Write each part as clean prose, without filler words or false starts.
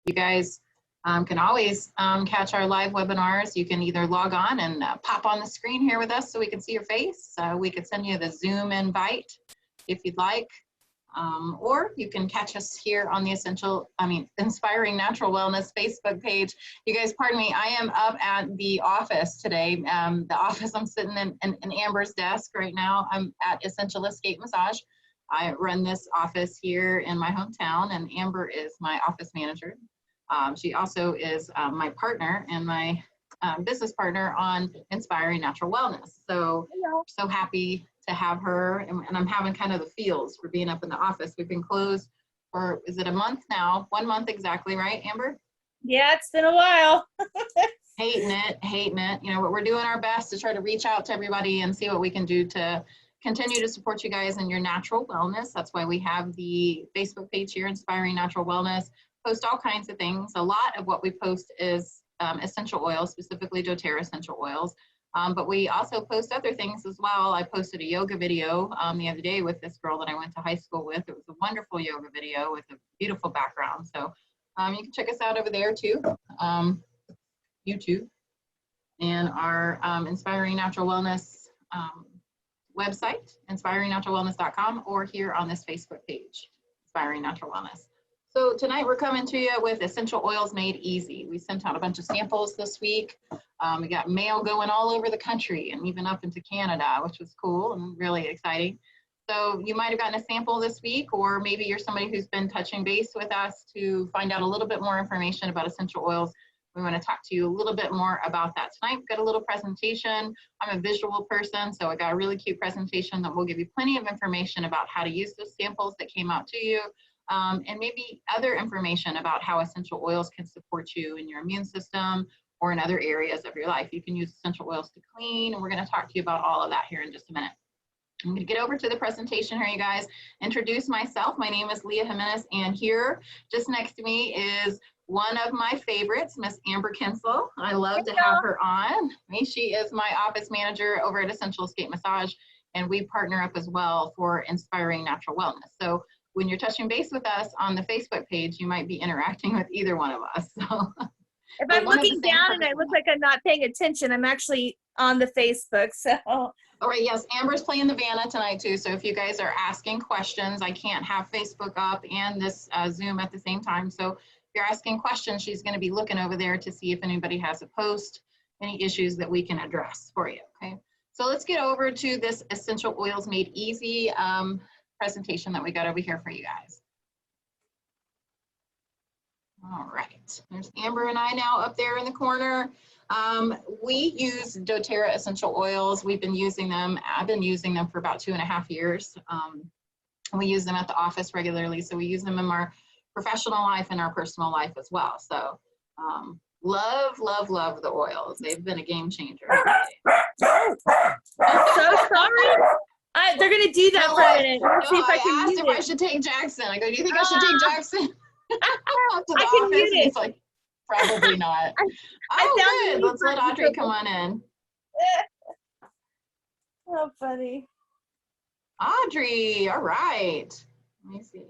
You guys can always catch our live webinars. You can either log on and pop on the screen here with us so we can see your face. We could send you the Zoom invite if you'd like. Or you can catch us here on the Inspiring Natural Wellness Facebook page. You guys, pardon me, I am up at the office today. The office, I'm sitting in Amber's desk right now. I'm at Essential Escape Massage. I run this office here in my hometown, and Amber is my office manager. She also is my partner and my business partner on Inspiring Natural Wellness. So happy to have her, and I'm having kind of the feels for being up in the office. We've been closed for, is it a month now? 1 month exactly, right, Amber? Yeah, it's been a while. hating it. You know, we're doing our best to try to reach out to everybody and see what we can do to continue to support you guys in your natural wellness. That's why we have the Facebook page here, Inspiring Natural Wellness. Post all kinds of things. A lot of what we post is essential oils, specifically doTERRA essential oils. But we also post other things as well. I posted a yoga video the other day with this girl that I went to high school with. It was a wonderful yoga video with a beautiful background. So you can check us out over there too, YouTube, and our Inspiring Natural Wellness website, inspiringnaturalwellness.com, or here on this Facebook page, Inspiring Natural Wellness. So tonight we're coming to you with essential oils made easy. We sent out a bunch of samples this week. We got mail going all over the country and even up into Canada, which was cool and really exciting. So you might have gotten a sample this week, or maybe you're somebody who's been touching base with us to find out a little bit more information about essential oils. We want to talk to you a little bit more about that tonight. We've got a little presentation. I'm a visual person, so I got a really cute presentation that will give you plenty of information about how to use those samples that came out to you. And maybe other information about how essential oils can support you in your immune system or in other areas of your life. You can use essential oils to clean, and we're going to talk to you about all of that here in just a minute. I'm going to get over to the presentation here, you guys. Introduce myself. My name is Leah Jimenez, and here just next to me is one of my favorites, Miss Amber Kinsel. I love to have her on. She is my office manager over at Essential Escape Massage, and we partner up as well for Inspiring Natural Wellness. So when you're touching base with us on the Facebook page, you might be interacting with either one of us. So if I'm looking down and I look like I'm not paying attention, I'm actually on the Facebook. So. All right, yes, Amber's playing the Vanna tonight too. So if you guys are asking questions, I can't have Facebook up and this Zoom at the same time. So if you're asking questions, she's going to be looking over there to see if anybody has a post, any issues that we can address for you. Okay, so let's get over to this Essential Oils Made Easy presentation that we got over here for you guys. All right, there's Amber and I now up there in the corner. We use doTERRA essential oils. We've been using them. I've been using them for about 2.5 years. We use them at the office regularly, so we use them in our professional life and our personal life as well. So love the oils. They've been a game changer. I'm so sorry. They're going to do that for a minute. See if I asked if I should take Jackson. I go, do you think I should take Jackson? To the office? And it's like, probably not. Oh, good. Let's let Audrey come on in. Oh, funny. Audrey, all right. Let me see.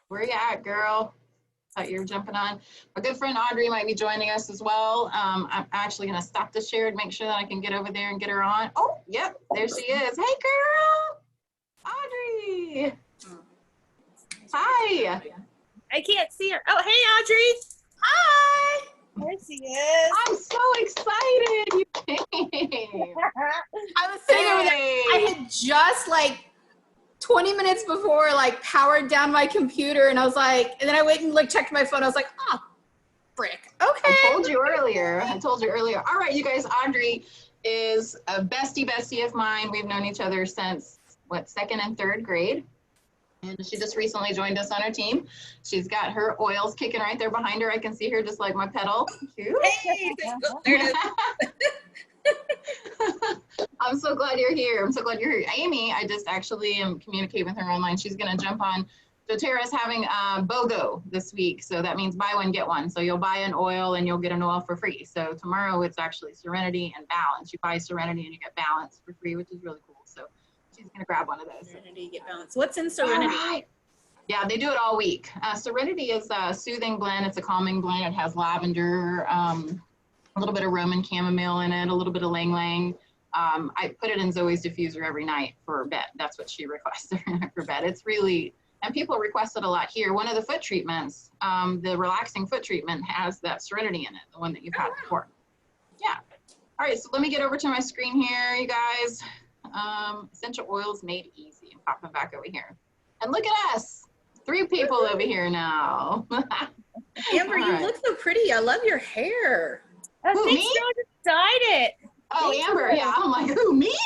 Where you at, girl? Thought you were jumping on. My good friend Audrey might be joining us as well. I'm actually going to stop the share and make sure that I can get over there and get her on. Oh, yep, there she is. Hey, girl. Audrey. Hi. I can't see her. Oh, hey, Audrey. Hi. There she is. I'm so excited you came. I was sitting over there. I had just like 20 minutes before powered down my computer, and I was like, and then I went and checked my phone. I was like, oh, frick. Okay. I told you earlier. All right, you guys, Audrey is a bestie of mine. We've known each other since, what, 2nd and 3rd grade. And she just recently joined us on our team. She's got her oils kicking right there behind her. I can see her just like my pedal. Cute. Hey, there it is. I'm so glad you're here. Amy, I just actually am communicating with her online. She's going to jump on. doTERRA's having a BOGO this week. So that means buy one, get one. So you'll buy an oil and you'll get an oil for free. So tomorrow it's actually Serenity and Balance. You buy Serenity and you get Balance for free, which is really cool. So she's going to grab one of those. Serenity, get Balance. What's in Serenity? All right. Yeah, they do it all week. Serenity is a soothing blend. It's a calming blend. It has lavender, a little bit of Roman chamomile in it, a little bit of lang lang. I put it in Zoe's diffuser every night for bed. That's what she requests for bed. It's really, and people request it a lot here. One of the foot treatments, the relaxing foot treatment has that Serenity in it, the one that you've had before. Yeah. All right, so let me get over to my screen here, you guys. Essential oils made easy. I'm popping back over here. And look at us, 3 people over here now. Amber, you right. look so pretty. I love your hair. Oh, Who, thanks, me? girl, I just dyed it. Oh, Thank Amber, you. yeah. I'm like, who, me?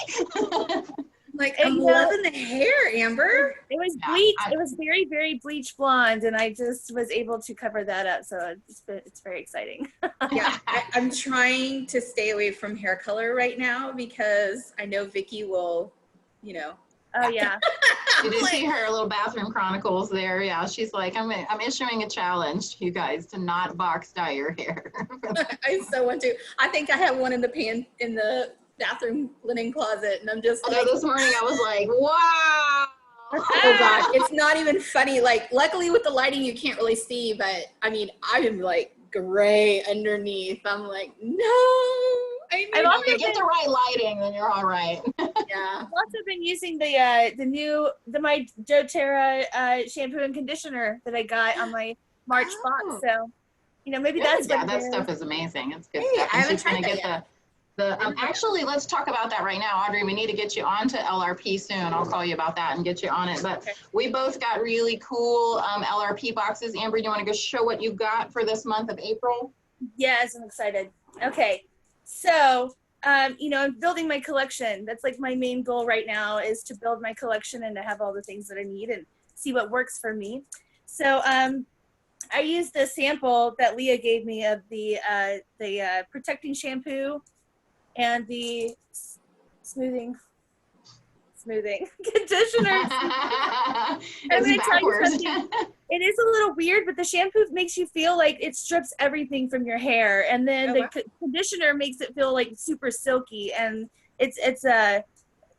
Like, And, I'm you know, loving the hair, Amber. It was Yeah, bleach. It was very, very bleach blonde, and I just was able to cover that up. So it's very exciting. Yeah, I'm trying to stay away from hair color right now because I know Vicky will, you know. Oh yeah. Did you see her little bathroom chronicles there? Yeah, she's like, I'm issuing a challenge to you guys to not box dye your hair. I so want to. I think I have one in the bathroom linen closet, and I'm just I like, know this morning I was like, wow. oh God, it's not even funny. Like, luckily with the lighting, you can't really see, but I mean, I'm like gray underneath. I'm like, no. I've also You get the right lighting, then you're all right. Yeah. I've also been using my doTERRA shampoo and conditioner that I got on my March box. So, you know, maybe that's Yeah, what that it stuff is. is amazing. It's good Hey, stuff. I And haven't she's gonna tried get that the actually, let's talk about that right now, Audrey. We need to get you onto LRP soon. I'll call you about that and get you on it. But Okay. we both got really cool LRP boxes. Amber, do you want to go show what you got for this month of April? Yes, I'm excited. Okay, so you know, I'm building my collection. That's like my main goal right now, is to build my collection and to have all the things that I need and see what works for me. So I used the sample that Leah gave me of the protecting shampoo and the smoothing conditioner. I'm It's gonna tell you backwards. something. It is a little weird, but the shampoo makes you feel like it strips everything from your hair, and then the conditioner makes it feel like super silky. And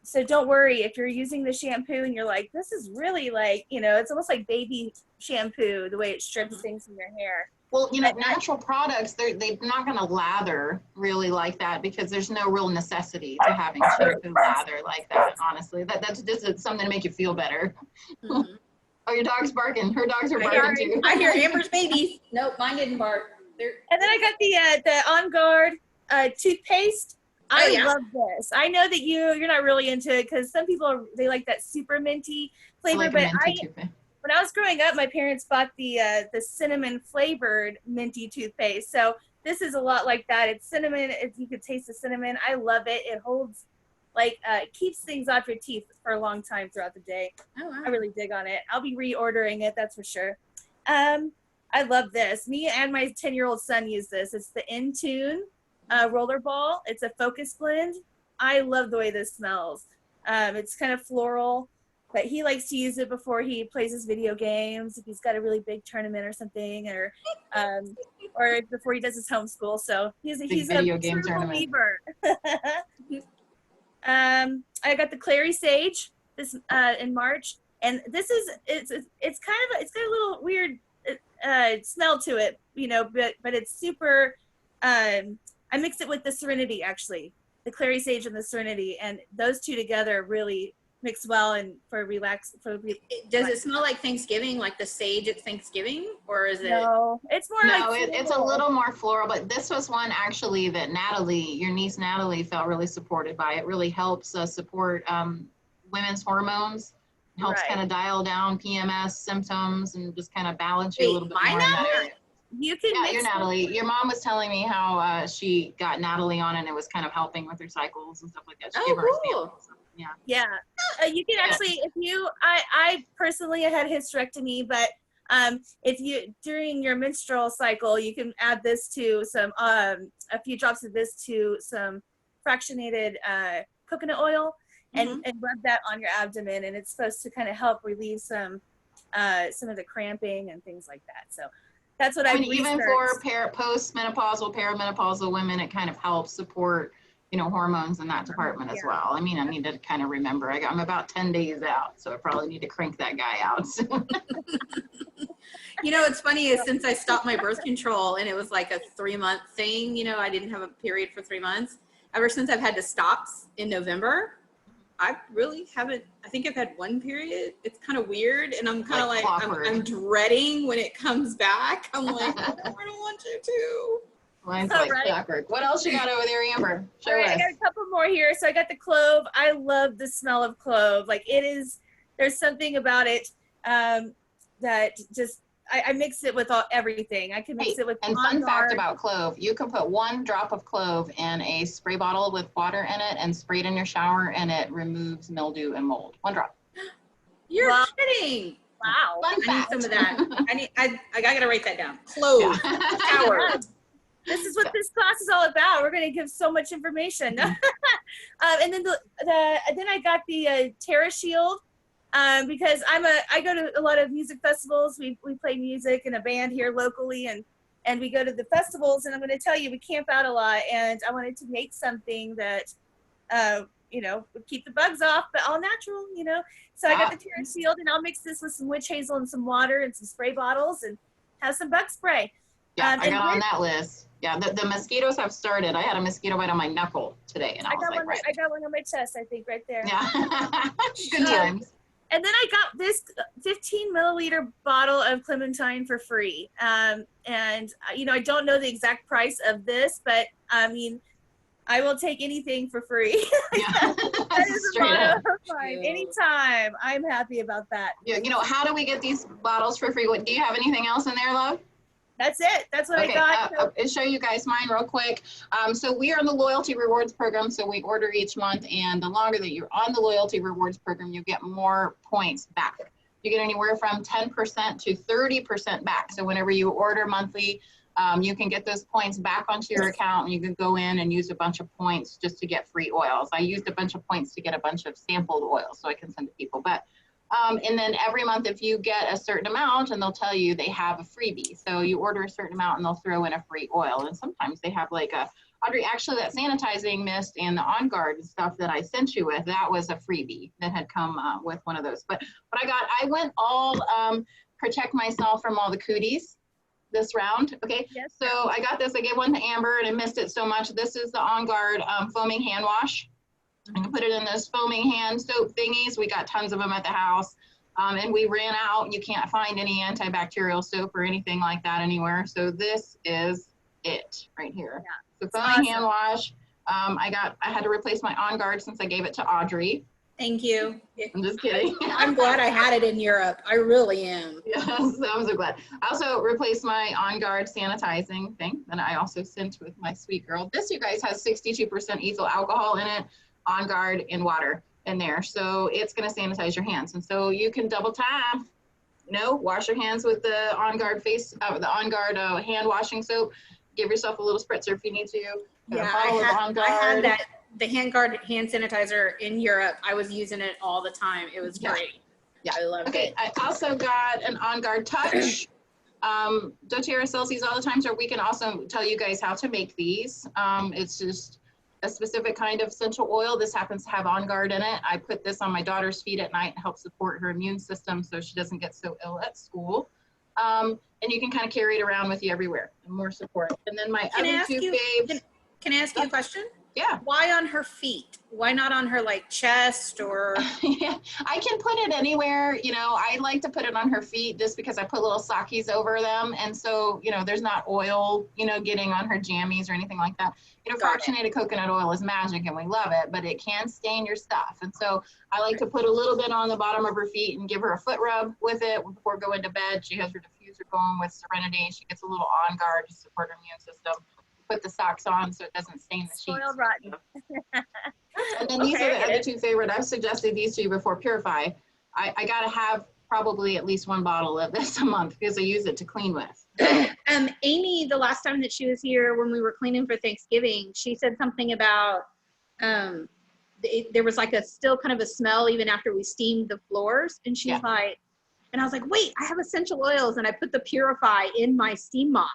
so don't worry if you're using the shampoo and you're like, this is really like, you know, it's almost like baby shampoo the way it strips things from your hair. Well, you know, natural products, they're not going to lather really like that because there's no real necessity to having shampoo lather like that, honestly. That's just something to make you feel better. Mm-hmm. Oh, your dog's barking. Her dogs are barking too. I hear Amber's babies. Nope, mine didn't bark. And then I got the On Guard toothpaste. I yeah. love this. I know that you're not really into it because some people they like that super minty flavor, like but when I was growing up, my parents bought the cinnamon flavored minty toothpaste. So this is a lot like that. It's cinnamon. You could taste the cinnamon. I love it. It holds, like, it keeps things off your teeth for a long time throughout the day. Oh, wow. I really dig on it. I'll be reordering it, that's for sure. I love this. Me and my 10-year-old son use this. It's the Intune rollerball. It's a focus blend. I love the way this smells. It's kind of floral, but he likes to use it before he plays his video games, if he's got a really big tournament or something, or before he does his homeschool. So he's a video game true tournament. believer. I got the Clary Sage this in March, and this is it's got a little weird smell to it, you know, but it's super. I mixed it with the Serenity, actually, the Clary Sage and the Serenity, and those two together really mix well and Does it smell like Thanksgiving, like the sage at Thanksgiving, or is it? No, it's more like it's a little more floral, but this was one actually that your niece Natalie, felt really supported by. It really helps support women's hormones, helps kind of dial down PMS symptoms and just kind of balance you a little bit more. You can you're Natalie. Your mom was telling me how she got Natalie on and it was kind of helping with her cycles and stuff like that. She gave her a sample. Yeah. You can actually, I personally had hysterectomy, but if you, during your menstrual cycle, you can add this to some, a few drops of this to some fractionated coconut oil and rub that on your abdomen. And it's supposed to kind of help relieve some of the cramping and things like that. So that's what I've even for postmenopausal, perimenopausal women, it kind of helps support you know, hormones in that department as well. I mean, I need to kind of remember, I'm about 10 days out, so I probably need to crank that guy out. You know, what's funny is since I stopped my birth control and it was like a 3-month thing, you know, I didn't have a period for 3 months. Ever since I've had to stop in November, I really haven't, I think I've had one period. It's kind of weird. And I'm kind of like I'm dreading when it comes back. I'm like, oh, I don't want you to. Mine's like clockwork. What else you got over there, Amber? Show us. I got a couple more here. So I got the clove. I love the smell of clove. Like it is, there's something about it that just, I mix it with everything. I can mix it with. And fun fact about clove, you can put 1 drop of clove in a spray bottle with water in it and spray it in your shower, and it removes mildew and mold. 1 drop. You're kidding. Wow. Fun fact. I need some of that. I gotta write that down. Clove. Shower. This is what this class is all about. We're going to give so much information. And then then I got the Terra Shield because I go to a lot of music festivals. We play music in a band here locally, and we go to the festivals. And I'm going to tell you, we camp out a lot. And I wanted to make something that you know, would keep the bugs off, but all natural. You know, so I got the Terra Shield, and I'll mix this with some witch hazel and some water and some spray bottles, and have some bug spray. Yeah, I got on that list. Yeah, the mosquitoes have started. I had a mosquito bite on my knuckle today, and I got one on my chest, I think, right there. Yeah, good times. And then I got this 15 milliliter bottle of Clementine for free. And you know, I don't know the exact price of this, but I mean, I will take anything for free. Yeah. That is a motto of mine. Anytime, I'm happy about that. Yeah, you know, how do we get these bottles for free? Do you have anything else in there, love? That's it. That's what I got. I'll show you guys mine real quick. So we are in the loyalty rewards program. So we order each month, and the longer that you're on the loyalty rewards program, you get more points back. You get anywhere from 10% to 30% back. So whenever you order monthly, you can get those points back onto your account, and you can go in and use a bunch of points just to get free oils. I used a bunch of points to get a bunch of sampled oils so I can send to people. But and then every month, if you get a certain amount, and they'll tell you they have a freebie. So you order a certain amount and they'll throw in a free oil. And sometimes they have like Audrey, actually that sanitizing mist and the On Guard stuff that I sent you with, that was a freebie that had come with one of those. But what I went all protect myself from all the cooties this round. Okay. Yes. So I got this, I gave one to Amber and I missed it so much. This is the On Guard foaming hand wash. I can put it in those foaming hand soap thingies. We got tons of them at the house. And we ran out. You can't find any antibacterial soap or anything like that anywhere. So this is it right here. Yeah, so foaming hand wash. I had to replace my On Guard since I gave it to Audrey. Thank you. I'm just kidding. I'm glad I had it in Europe. I really am. Yes, I'm so glad. I also replaced my On Guard sanitizing thing that I also sent with my sweet girl. This, you guys, has 62% ethyl alcohol in it. On Guard and water in there, so it's going to sanitize your hands, and so you can double tap. You know, wash your hands with the On Guard the On Guard hand washing soap. Give yourself a little spritzer if you need to. Yeah, I had that the hand sanitizer in Europe. I was using it all the time. It was great. Yeah, I loved it. I also got an On Guard Touch. doTERRA sells these all the time, so we can also tell you guys how to make these. It's just a specific kind of essential oil. This happens to have On Guard in it. I put this on my daughter's feet at night to help support her immune system so she doesn't get so ill at school. And you can kind of carry it around with you everywhere. And more support. And then my other two faves. Can I ask you a question? Yeah. Why on her feet? Why not on her like chest or? Yeah, I can put it anywhere. You know, I like to put it on her feet just because I put little sakis over them. And so, you know, there's not oil, you know, getting on her jammies or anything like that. You know, fractionated coconut oil is magic and we love it, but it can stain your stuff. And so I like to put a little bit on the bottom of her feet and give her a foot rub with it before going to bed. She has her diffuser going with Serenity. She gets a little On Guard to support her immune system. Put the socks on so it doesn't stain the sheets. Spoiled rotten. And then these are the other two favorite. I've suggested these to you before. Purify. I got to have probably at least one bottle of this a month because I use it to clean with. Amy, the last time that she was here when we were cleaning for Thanksgiving, she said something about there was like still kind of a smell even after we steamed the floors. And she's like, and I was like, wait, I have essential oils. And I put the Purify in my steam mop.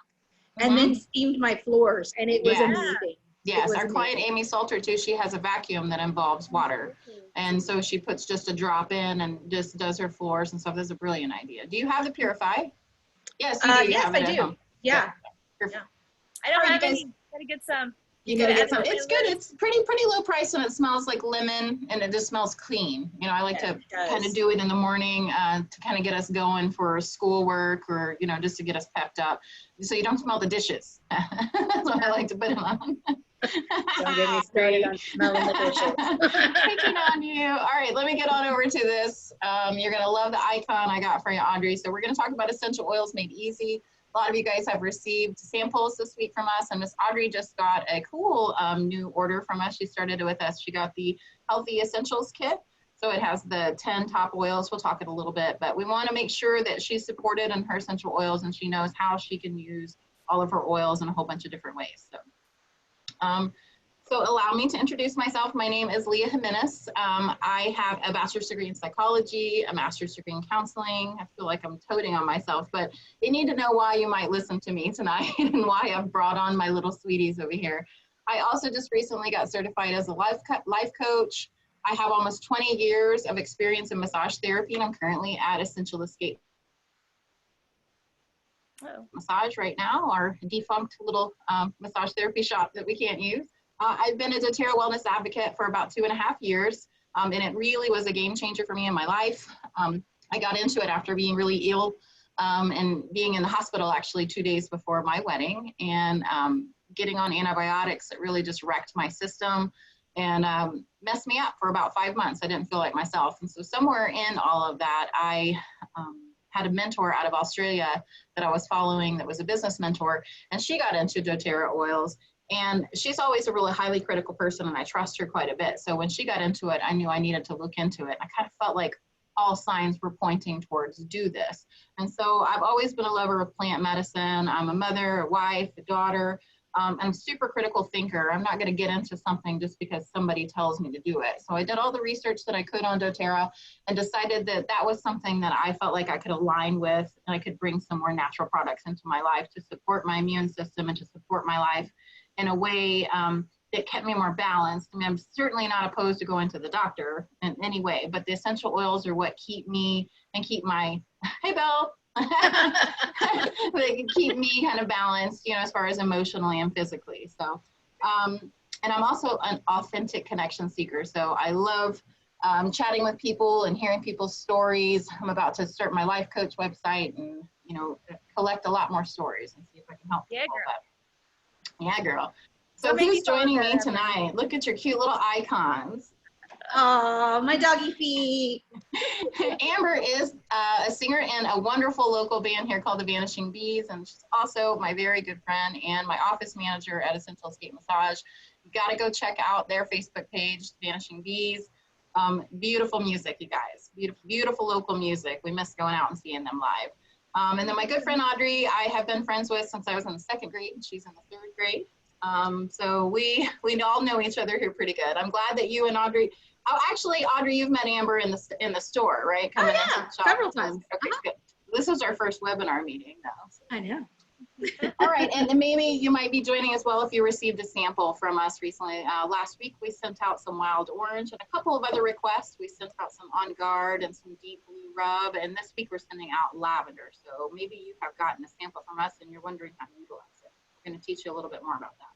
And then steamed my floors, and it was amazing. Yes, was our amazing. client Amy Salter too, she has a vacuum that involves water. And so she puts just a drop in and just does her floors and stuff. That's a brilliant idea. Do you have the Purify? Yes, you do. You Yes, have it I at do. home. Yeah. Perfect. I don't All right, have you guys- any. Gotta get some. You gotta gotta add get some. it to my It's good. list. It's pretty low price, and it smells like lemon, and it just smells clean. You know, I like Yeah, to it does. kind of do it in the morning to kind of get us going for schoolwork, or you know, just to get us pepped up, so you don't smell the dishes. That's what I like to put them on. Don't get me started on smelling the dishes. Picking on you. All right, let me get on over to this. You're gonna love the icon I got for you, Audrey. So we're gonna talk about essential oils made easy. A lot of you guys have received samples this week from us, and Miss Audrey just got a cool new order from us. She started it with us. She got the Healthy Essentials Kit. So it has the 10 top oils. We'll talk it a little bit, but we want to make sure that she's supported in her essential oils and she knows how she can use all of her oils in a whole bunch of different ways. So allow me to introduce myself. My name is Leah Jimenez. I have a bachelor's degree in psychology, a master's degree in counseling. I feel like I'm toting on myself, but you need to know why you might listen to me tonight and why I've brought on my little sweeties over here. I also just recently got certified as a life coach. I have almost 20 years of experience in massage therapy, and I'm currently at Essential Escape Massage right now, our defunct little massage therapy shop that we can't use. I've been a doTERRA wellness advocate for about 2.5 years, and it really was a game changer for me in my life. I got into it after being really ill and being in the hospital actually 2 days before my wedding, and getting on antibiotics. It really just wrecked my system and messed me up for about 5 months. I didn't feel like myself. And so somewhere in all of that, I had a mentor out of Australia that I was following that was a business mentor, and she got into doTERRA oils. And she's always a really highly critical person, and I trust her quite a bit. So when she got into it, I knew I needed to look into it. I kind of felt like all signs were pointing towards do this. And so I've always been a lover of plant medicine. I'm a mother, a wife, a daughter. I'm a super critical thinker. I'm not going to get into something just because somebody tells me to do it. So I did all the research that I could on doTERRA and decided that that was something that I felt like I could align with, and I could bring some more natural products into my life to support my immune system and to support my life in a way that kept me more balanced. I mean, I'm certainly not opposed to going to the doctor in any way, but the essential oils are what keep me and keep my, hey, Belle. They can keep me kind of balanced, you know, as far as emotionally and physically. So, and I'm also an authentic connection seeker. So I love chatting with people and hearing people's stories. I'm about to start my life coach website and, you know, collect a lot more stories and see if I can help. Yeah, people girl. with that. Yeah, girl. So Don't make me who's joining fall me down. tonight? Look at your cute little icons. Oh, my doggy feet. Amber is a singer in a wonderful local band here called the Vanishing Bees, and she's also my very good friend and my office manager at Essential Escape Massage. You got to go check out their Facebook page, Vanishing Bees. Beautiful music, you guys. Beautiful, beautiful local music. We miss going out and seeing them live. And then my good friend Audrey, I have been friends with since I was in the 2nd grade, and she's in the 3rd grade. So we all know each other here pretty good. I'm glad that you and Audrey. Oh, actually, Audrey, you've met Amber in the store, right? Coming into the shop. Several times. Okay, good. This is our first webinar meeting, though. So. I know. All right, and then maybe you might be joining as well if you received a sample from us recently. Last week, we sent out some wild orange and a couple of other requests. We sent out some On Guard and some deep blue rub, and this week we're sending out lavender. So maybe you have gotten a sample from us and you're wondering how to utilize it. We're going to teach you a little bit more about that.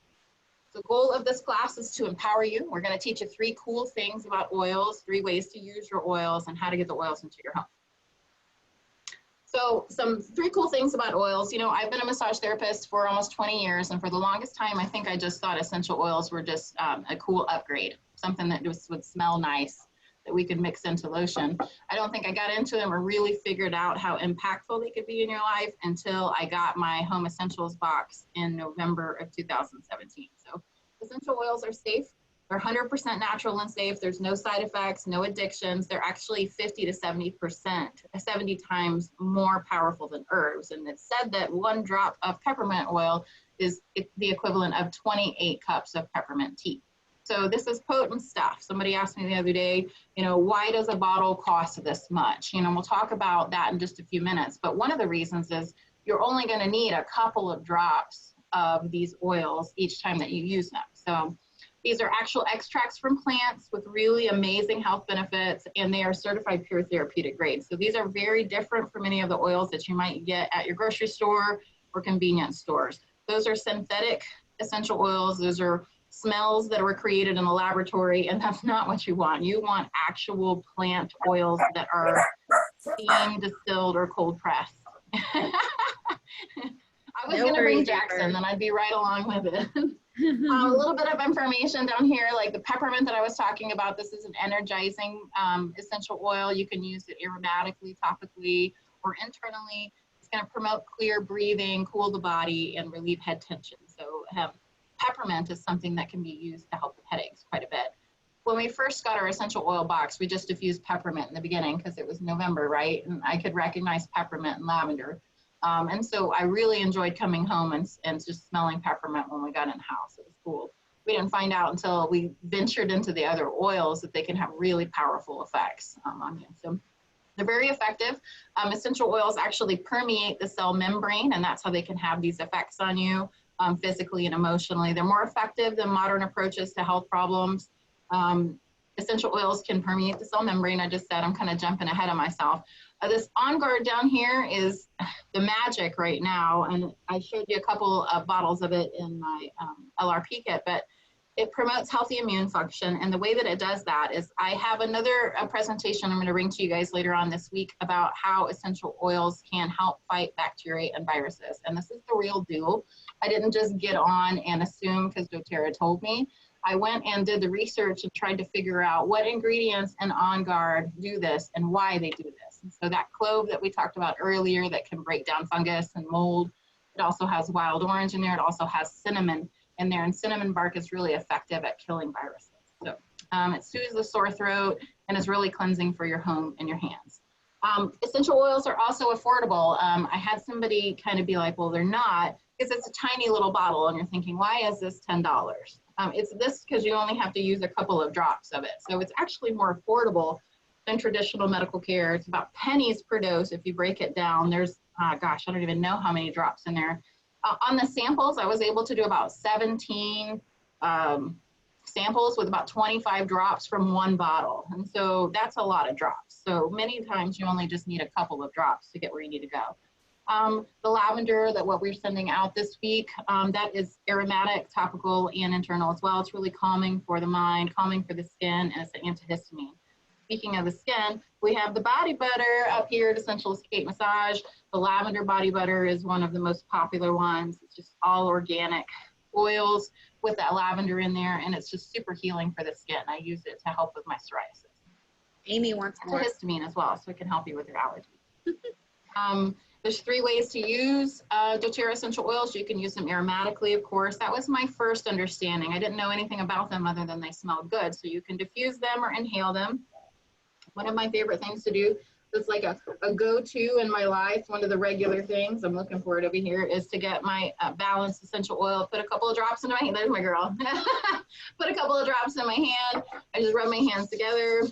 The goal of this class is to empower you. We're going to teach you 3 cool things about oils, 3 ways to use your oils, and how to get the oils into your home. So 3 cool things about oils. You know, I've been a massage therapist for almost 20 years, and for the longest time, I think I just thought essential oils were just a cool upgrade, something that just would smell nice, that we could mix into lotion. I don't think I got into them or really figured out how impactful they could be in your life until I got my Home Essentials box in November of 2017. So essential oils are safe. They're 100% natural and safe. There's no side effects, no addictions. They're actually 50 to 70 times more powerful than herbs. And it's said that 1 drop of peppermint oil is the equivalent of 28 cups of peppermint tea. So this is potent stuff. Somebody asked me the other day, you know, why does a bottle cost this much? You know, we'll talk about that in just a few minutes. But one of the reasons is you're only going to need a couple of drops of these oils each time that you use them. So these are actual extracts from plants with really amazing health benefits, and they are certified pure therapeutic grade. So these are very different from any of the oils that you might get at your grocery store or convenience stores. Those are synthetic essential oils. Those are smells that were created in the laboratory, and that's not what you want. You want actual plant oils that are steam distilled or cold pressed. I was going to bring Jackson, then I'd be right along with it. A little bit of information down here, like the peppermint that I was talking about. This is an energizing essential oil. You can use it aromatically, topically, or internally. It's going to promote clear breathing, cool the body, and relieve head tension. So peppermint is something that can be used to help with headaches quite a bit. When we first got our essential oil box, we just diffused peppermint in the beginning because it was November, right? And I could recognize peppermint and lavender. And so I really enjoyed coming home and just smelling peppermint when we got in the house. It was cool. We didn't find out until we ventured into the other oils that they can have really powerful effects on you. So they're very effective. Essential oils actually permeate the cell membrane, and that's how they can have these effects on you physically and emotionally. They're more effective than modern approaches to health problems. Essential oils can permeate the cell membrane. I just said I'm kind of jumping ahead of myself. This On Guard down here is the magic right now, and I showed you a couple of bottles of it in my LRP kit, but it promotes healthy immune function, and the way that it does that is I have another presentation I'm going to bring to you guys later on this week about how essential oils can help fight bacteria and viruses, and this is the real deal. I didn't just get on and assume because doTERRA told me. I went and did the research and tried to figure out what ingredients in On Guard do this and why they do this. And so that clove that we talked about earlier that can break down fungus and mold, it also has wild orange in there. It also has cinnamon in there, and cinnamon bark is really effective at killing viruses. So it soothes the sore throat and is really cleansing for your home and your hands. Essential oils are also affordable. I had somebody kind of be like, well, they're not, because it's a tiny little bottle, and you're thinking, why is this $10? It's this because you only have to use a couple of drops of it. So it's actually more affordable than traditional medical care. It's about pennies per dose if you break it down. There's, gosh, I don't even know how many drops in there. On the samples, I was able to do about 17 samples with about 25 drops from one bottle. And so that's a lot of drops. So many times you only just need a couple of drops to get where you need to go. The lavender that what we're sending out this week, that is aromatic, topical, and internal as well. It's really calming for the mind, calming for the skin, and it's an antihistamine. Speaking of the skin, we have the body butter up here at Essential Escape Massage. The lavender body butter is one of the most popular ones. It's just all organic oils with that lavender in there, and it's just super healing for the skin. I use it to help with my psoriasis. Amy wants more. Antihistamine as well, so it can help you with your allergies. There's 3 ways to use doTERRA essential oils. You can use them aromatically, of course. That was my first understanding. I didn't know anything about them other than they smelled good. So you can diffuse them or inhale them. One of my favorite things to do, that's like a go-to in my life, one of the regular things, I'm looking for it over here, is to get my balanced essential oil, put a couple of drops in my hand. There's my girl. Put a couple of drops in my hand. I just rub my hands together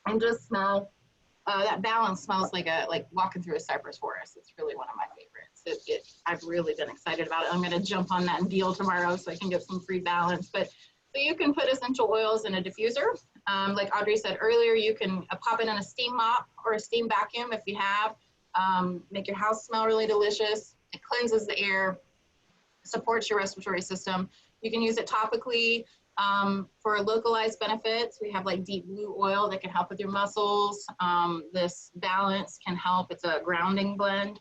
and just smell. That balance smells like walking through a cypress forest. It's really one of my favorites. I've really been excited about it. I'm going to jump on that and deal tomorrow so I can get some free balance. But so you can put essential oils in a diffuser. Like Audrey said earlier, you can pop it in a steam mop or a steam vacuum if you have. Make your house smell really delicious. It cleanses the air, supports your respiratory system. You can use it topically. For localized benefits, we have like deep blue oil that can help with your muscles. This balance can help. It's a grounding blend.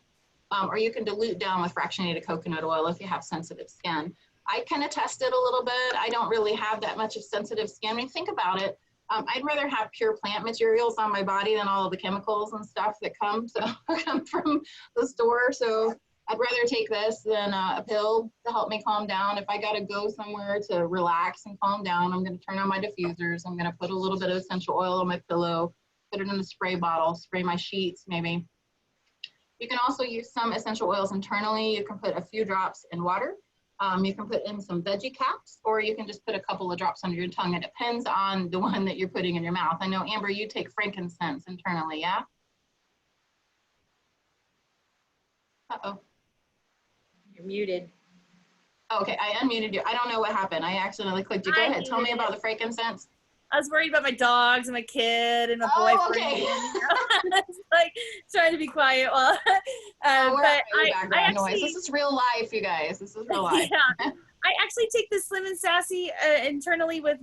Or you can dilute down with fractionated coconut oil if you have sensitive skin. I kind of tested a little bit. I don't really have that much of sensitive skin. When you think about it, I'd rather have pure plant materials on my body than all of the chemicals and stuff that come from the store. So I'd rather take this than a pill to help me calm down. If I got to go somewhere to relax and calm down, I'm going to turn on my diffusers. I'm going to put a little bit of essential oil on my pillow, put it in a spray bottle, spray my sheets maybe. You can also use some essential oils internally. You can put a few drops in water. You can put in some veggie caps, or you can just put a couple of drops under your tongue. It depends on the one that you're putting in your mouth. I know, Amber, you take frankincense internally, yeah? Uh-oh. You're muted. Okay, I unmuted you. I don't know what happened. I accidentally clicked you. Go I ahead. Tell me muted about it. the frankincense. I was worried about my dogs and my kid and a Oh, boyfriend. okay. You know? I was like trying to be quiet while, Oh, we're but way I background noise. This actually, is real life, you guys. This is real life. yeah, I actually take the Slim and Sassy internally with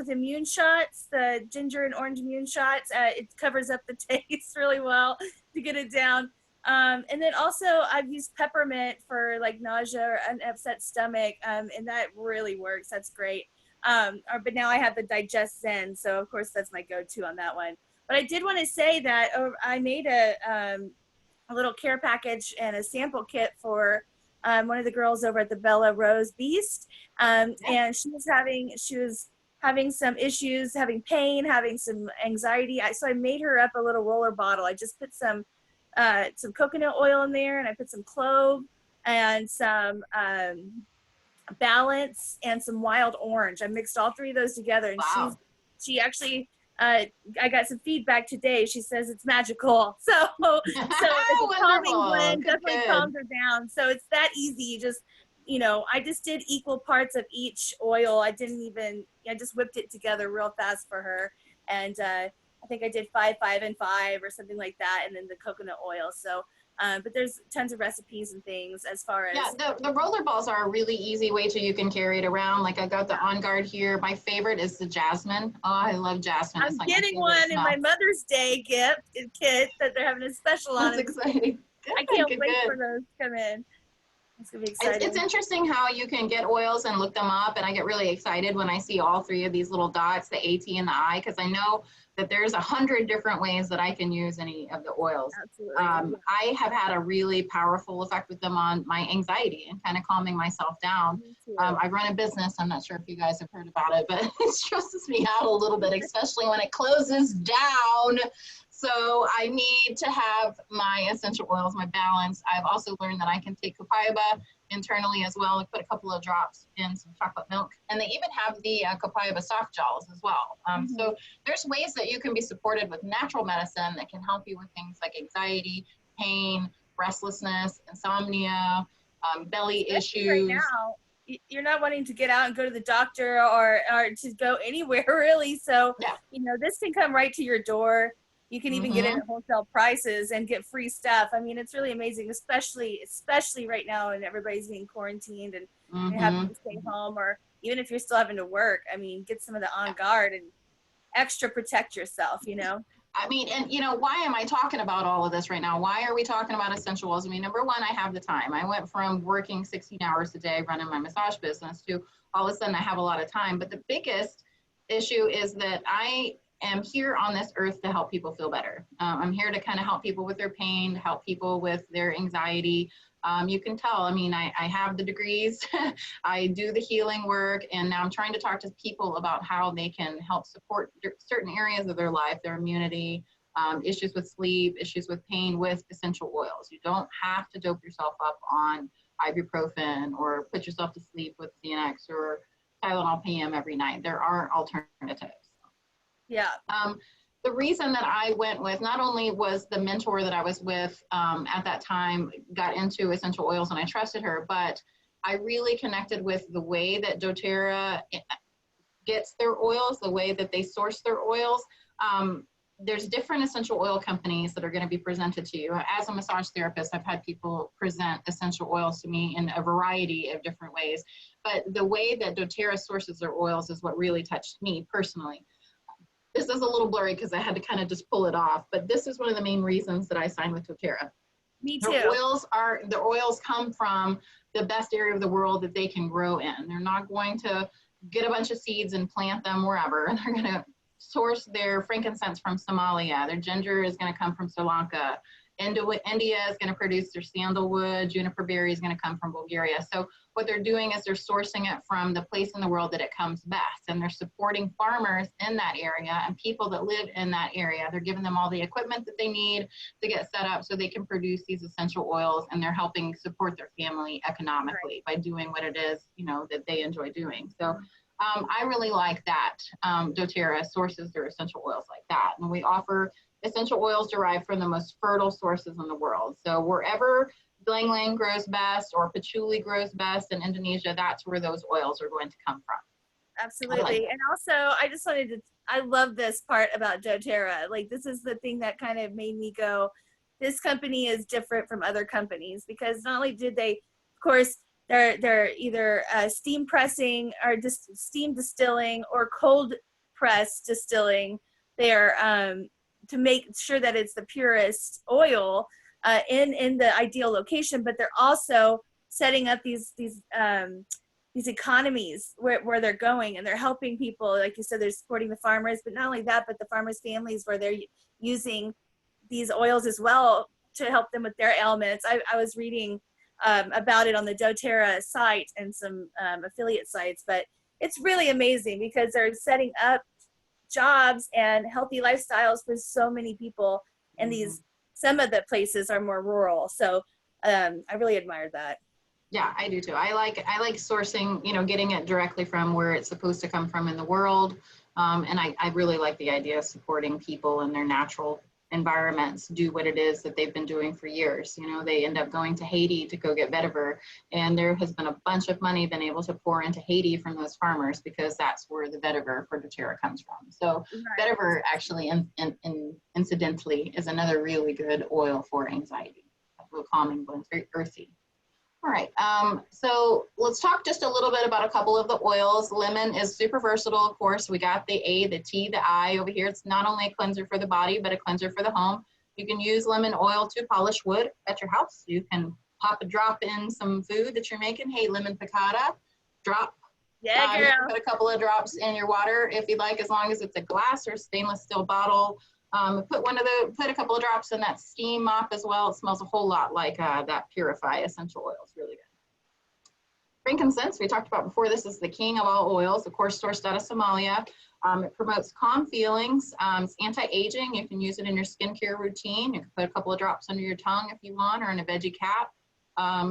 immune shots, the ginger and orange immune shots. It covers up the taste really well to get it down. And then also I've used peppermint for like nausea or an upset stomach, and that really works. That's great. But now I have the Digest Zen, so of course that's my go-to on that one. But I did want to say that I made a little care package and a sample kit for one of the girls over at the Bella Rose Beast, and she was having some issues, having pain, having some anxiety. So I made her up a little roller bottle. I just put some coconut oil in there, and I put some clove and some balance and some wild orange. I mixed all three of those together, and Wow. she actually I got some feedback today. She says it's magical. So it's a calming blend, definitely calms her down. So it's that easy. You just, I just did equal parts of each oil. I just whipped it together real fast for her. And I think I did 5, 5, and 5 or something like that. And then the coconut oil. So but there's tons of recipes and things as far as. Yeah, the roller balls are a really easy way to you can carry it around. Like I got the On Guard here. My favorite is the jasmine. Oh, I love jasmine. I'm getting one in my Mother's Day gift kit that they're having a special on. That's exciting. Good, I can't wait for those to come in. It's gonna be exciting. It's interesting how you can get oils and look them up, and I get really excited when I see all three of these little dots, the AT and the I, because I know that there's 100 different ways that I can use any of the oils. Absolutely. I have had a really powerful effect with them on my anxiety and kind of calming myself down. I run a business. I'm not sure if you guys have heard about it, but it stresses me out a little bit, especially when it closes down. So I need to have my essential oils, my balance. I've also learned that I can take copaiba internally as well and put a couple of drops in some chocolate milk. And they even have the copaiba soft gels as well. So there's ways that you can be supported with natural medicine that can help you with things like anxiety, pain, restlessness, insomnia, belly issues. Right now, you're not wanting to get out and go to the doctor or to go anywhere really. So, this can come right to your door. You can even get it at wholesale prices and get free stuff. I mean, it's really amazing, especially right now, and everybody's being quarantined and having to stay home, or even if you're still having to work. I mean, get some of the On Guard and extra protect yourself. I mean, and why am I talking about all of this right now? Why are we talking about essential oils? I mean, number one, I have the time. I went from working 16 hours a day running my massage business to all of a sudden I have a lot of time. But the biggest issue is that I am here on this earth to help people feel better. I'm here to kind of help people with their pain, help people with their anxiety. You can tell, I mean, I have the degrees, I do the healing work, and now I'm trying to talk to people about how they can help support certain areas of their life, their immunity, issues with sleep, issues with pain with essential oils. You don't have to dope yourself up on ibuprofen or put yourself to sleep with Xanax or Tylenol PM every night. There are alternatives. Yeah. The reason that I went with, not only was the mentor that I was with at that time got into essential oils and I trusted her, but I really connected with the way that doTERRA gets their oils, the way that they source their oils. There's different essential oil companies that are going to be presented to you. As a massage therapist, I've had people present essential oils to me in a variety of different ways, but the way that doTERRA sources their oils is what really touched me personally. This is a little blurry because I had to kind of just pull it off, but this is one of the main reasons that I signed with doTERRA. Me too. The oils come from the best area of the world that they can grow in. They're not going to get a bunch of seeds and plant them wherever. They're going to source their frankincense from Somalia. Their ginger is going to come from Sri Lanka. India is going to produce their sandalwood. Juniper berry is going to come from Bulgaria. So what they're doing is they're sourcing it from the place in the world that it comes best. And they're supporting farmers in that area and people that live in that area. They're giving them all the equipment that they need to get set up so they can produce these essential oils, and they're helping support their family economically by doing what it is, that they enjoy doing. So I really like that. doTERRA sources their essential oils like that. And we offer essential oils derived from the most fertile sources in the world. So wherever Ylang Ylang grows best or patchouli grows best in Indonesia, that's where those oils are going to come from. Absolutely. And also, I just wanted to, I love this part about doTERRA. Like, this is the thing that kind of made me go, this company is different from other companies, because not only did they, of course, they're either steam pressing or just steam distilling or cold press distilling. They're to make sure that it's the purest oil in the ideal location, but they're also setting up these economies where they're going, and they're helping people. Like you said, they're supporting the farmers, but not only that, but the farmers' families, where they're using these oils as well to help them with their ailments. I was reading about it on the doTERRA site and some affiliate sites, but it's really amazing because they're setting up jobs and healthy lifestyles for so many people, and some of the places are more rural. So I really admired that. Yeah, I do too. I like sourcing, getting it directly from where it's supposed to come from in the world. And I really like the idea of supporting people in their natural environments, do what it is that they've been doing for years. They end up going to Haiti to go get vetiver, and there has been a bunch of money been able to pour into Haiti from those farmers, because that's where the vetiver for doTERRA comes from. So vetiver actually, incidentally, is another really good oil for anxiety. A little calming, but it's very earthy. All right, so let's talk just a little bit about a couple of the oils. Lemon is super versatile, of course. We got the A, the T, the I over here. It's not only a cleanser for the body, but a cleanser for the home. You can use lemon oil to polish wood at your house. You can pop a drop in some food that you're making. Hey, lemon piccata, drop. Yeah, You girl. can put a couple of drops in your water if you'd like, as long as it's a glass or stainless steel bottle. Put a couple of drops in that steam mop as well. It smells a whole lot like that Purify essential oil. It's really good. Frankincense, we talked about before. This is the king of all oils, of course, sourced out of Somalia. It promotes calm feelings. It's anti-aging. You can use it in your skincare routine. You can put a couple of drops under your tongue if you want, or in a veggie cap.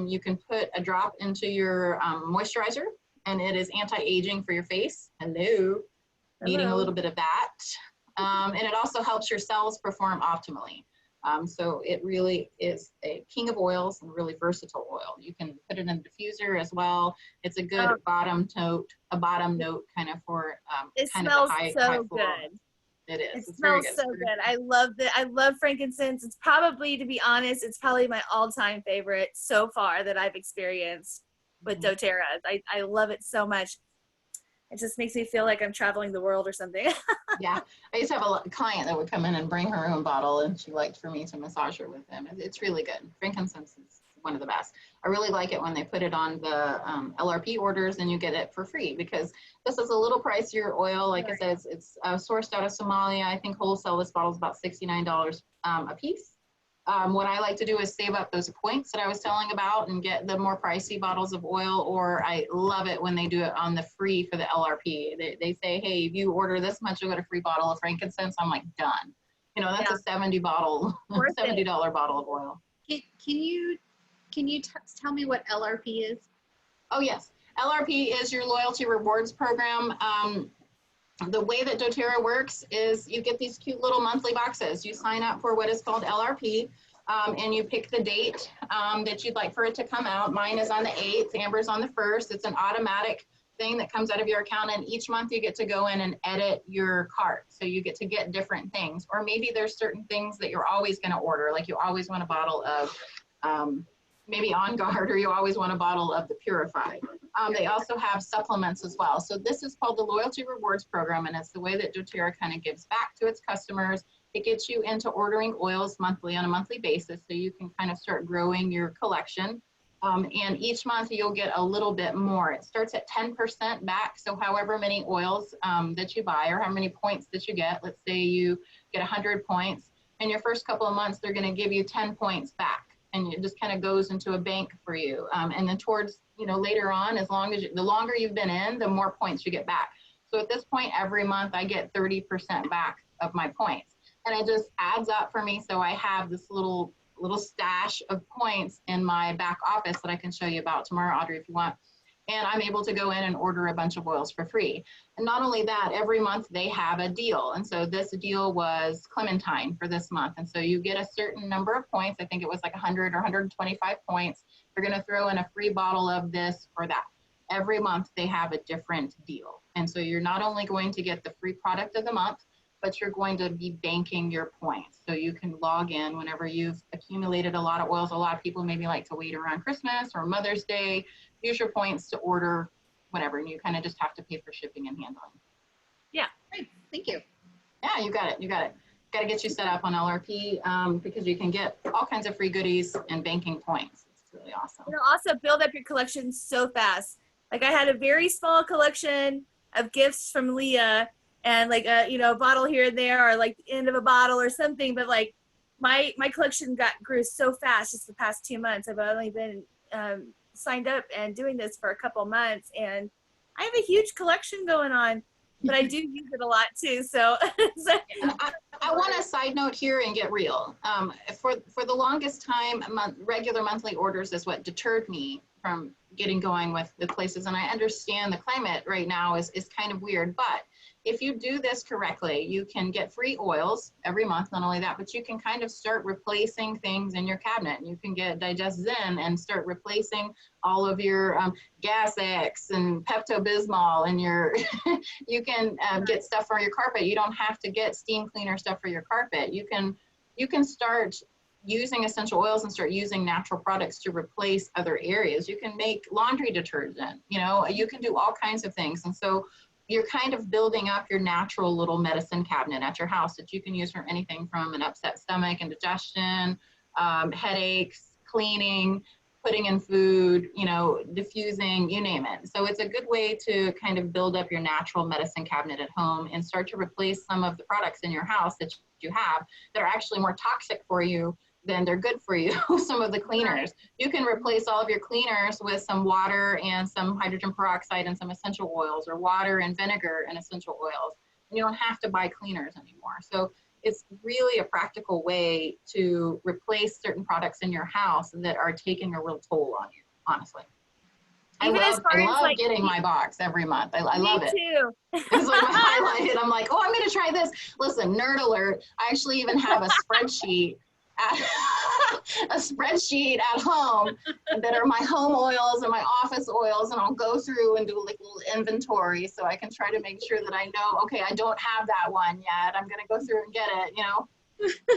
You can put a drop into your moisturizer, and it is anti-aging for your face. Hello. Needing a little bit of that. And it also helps your cells perform optimally. So it really is a king of oils and really versatile oil. You can put it in a diffuser as well. It's a good bottom note kind of for it kind smells of the high so floral. good. It is. It smells so good. I love that. I love frankincense. It's probably, to be honest, it's probably my all-time favorite so far that I've experienced with doTERRA. I love it so much. It just makes me feel like I'm traveling the world or something. Yeah, I used to have a client that would come in and bring her own bottle, and she liked for me to massage her with them. It's really good. Frankincense is one of the best. I really like it when they put it on the LRP orders, and you get it for free, because this is a little pricier oil. Like I said, it's sourced out of Somalia. I think wholesale this bottle is about $69 a piece. What I like to do is save up those points that I was telling about and get the more pricey bottles of oil, or I love it when they do it on the free for the LRP. They say, hey, if you order this much, you'll get a free bottle of frankincense. I'm like, done. That's a $70 bottle of oil. Can you tell me what LRP is? Oh, yes. LRP is your loyalty rewards program. The way that doTERRA works is you get these cute little monthly boxes. You sign up for what is called LRP, and you pick the date that you'd like for it to come out. Mine is on the 8th, Amber's on the 1st. It's an automatic thing that comes out of your account, and each month you get to go in and edit your cart. So you get to get different things, or maybe there's certain things that you're always going to order, like you always want a bottle of maybe On Guard, or you always want a bottle of the Purify. They also have supplements as well. So this is called the Loyalty Rewards Program, and it's the way that doTERRA kind of gives back to its customers. It gets you into ordering oils monthly on a monthly basis, so you can kind of start growing your collection. And each month you'll get a little bit more. It starts at 10% back. So however many oils that you buy, or how many points that you get, let's say you get 100 points, in your first couple of months, they're going to give you 10 points back. And it just kind of goes into a bank for you. And then towards, later on, the longer you've been in, the more points you get back. So at this point, every month I get 30% back of my points. And it just adds up for me. So I have this little stash of points in my back office that I can show you about tomorrow, Audrey, if you want. and I'm able to go in and order a bunch of oils for free. And not only that, every month they have a deal. And so this deal was Clementine for this month. And so you get a certain number of points. I think it was like 100 or 125 points. They're going to throw in a free bottle of this or that. Every month they have a different deal. And so you're not only going to get the free product of the month, but you're going to be banking your points. So you can log in whenever you've accumulated a lot of oils. A lot of people maybe like to wait around Christmas or Mother's Day, use your points to order whatever, and you kind of just have to pay for shipping and handling. Yeah. Great. Thank you. Yeah, you got it. You got it. Got to get you set up on LRP because you can get all kinds of free goodies and banking points. It's really awesome. It'll also build up your collection so fast. Like I had a very small collection of gifts from Leah, and like a bottle here and there, or like the end of a bottle or something. But like my collection grew so fast just the past 2 months. I've only been signed up and doing this for a couple months, and I have a huge collection going on, but I do use it a lot too. So, I want a side note here and get real. For the longest time, regular monthly orders is what deterred me from getting going with the places. And I understand the climate right now is kind of weird, but if you do this correctly, you can get free oils every month. Not only that, but you can kind of start replacing things in your cabinet. You can get Digest Zen and start replacing all of your Gas X and Pepto-Bismol and your, you can get stuff for your carpet. You don't have to get steam cleaner stuff for your carpet. You can start using essential oils and start using natural products to replace other areas. You can make laundry detergent, you can do all kinds of things. And so you're kind of building up your natural little medicine cabinet at your house that you can use for anything from an upset stomach, indigestion, headaches, cleaning, putting in food, diffusing, you name it. So it's a good way to kind of build up your natural medicine cabinet at home and start to replace some of the products in your house that you have that are actually more toxic for you than they're good for you. Some of the cleaners. You can replace all of your cleaners with some water and some hydrogen peroxide and some essential oils, or water and vinegar and essential oils. And you don't have to buy cleaners anymore. So it's really a practical way to replace certain products in your house that are taking a real toll on you, honestly. I love getting my box every month. I love it. Too. It's like my highlight. I'm like, I'm going to try this. Listen, nerd alert. I actually even have a spreadsheet at home that are my home oils and my office oils, and I'll go through and do like a little inventory so I can try to make sure that I know, okay, I don't have that one yet. I'm gonna go through and get it,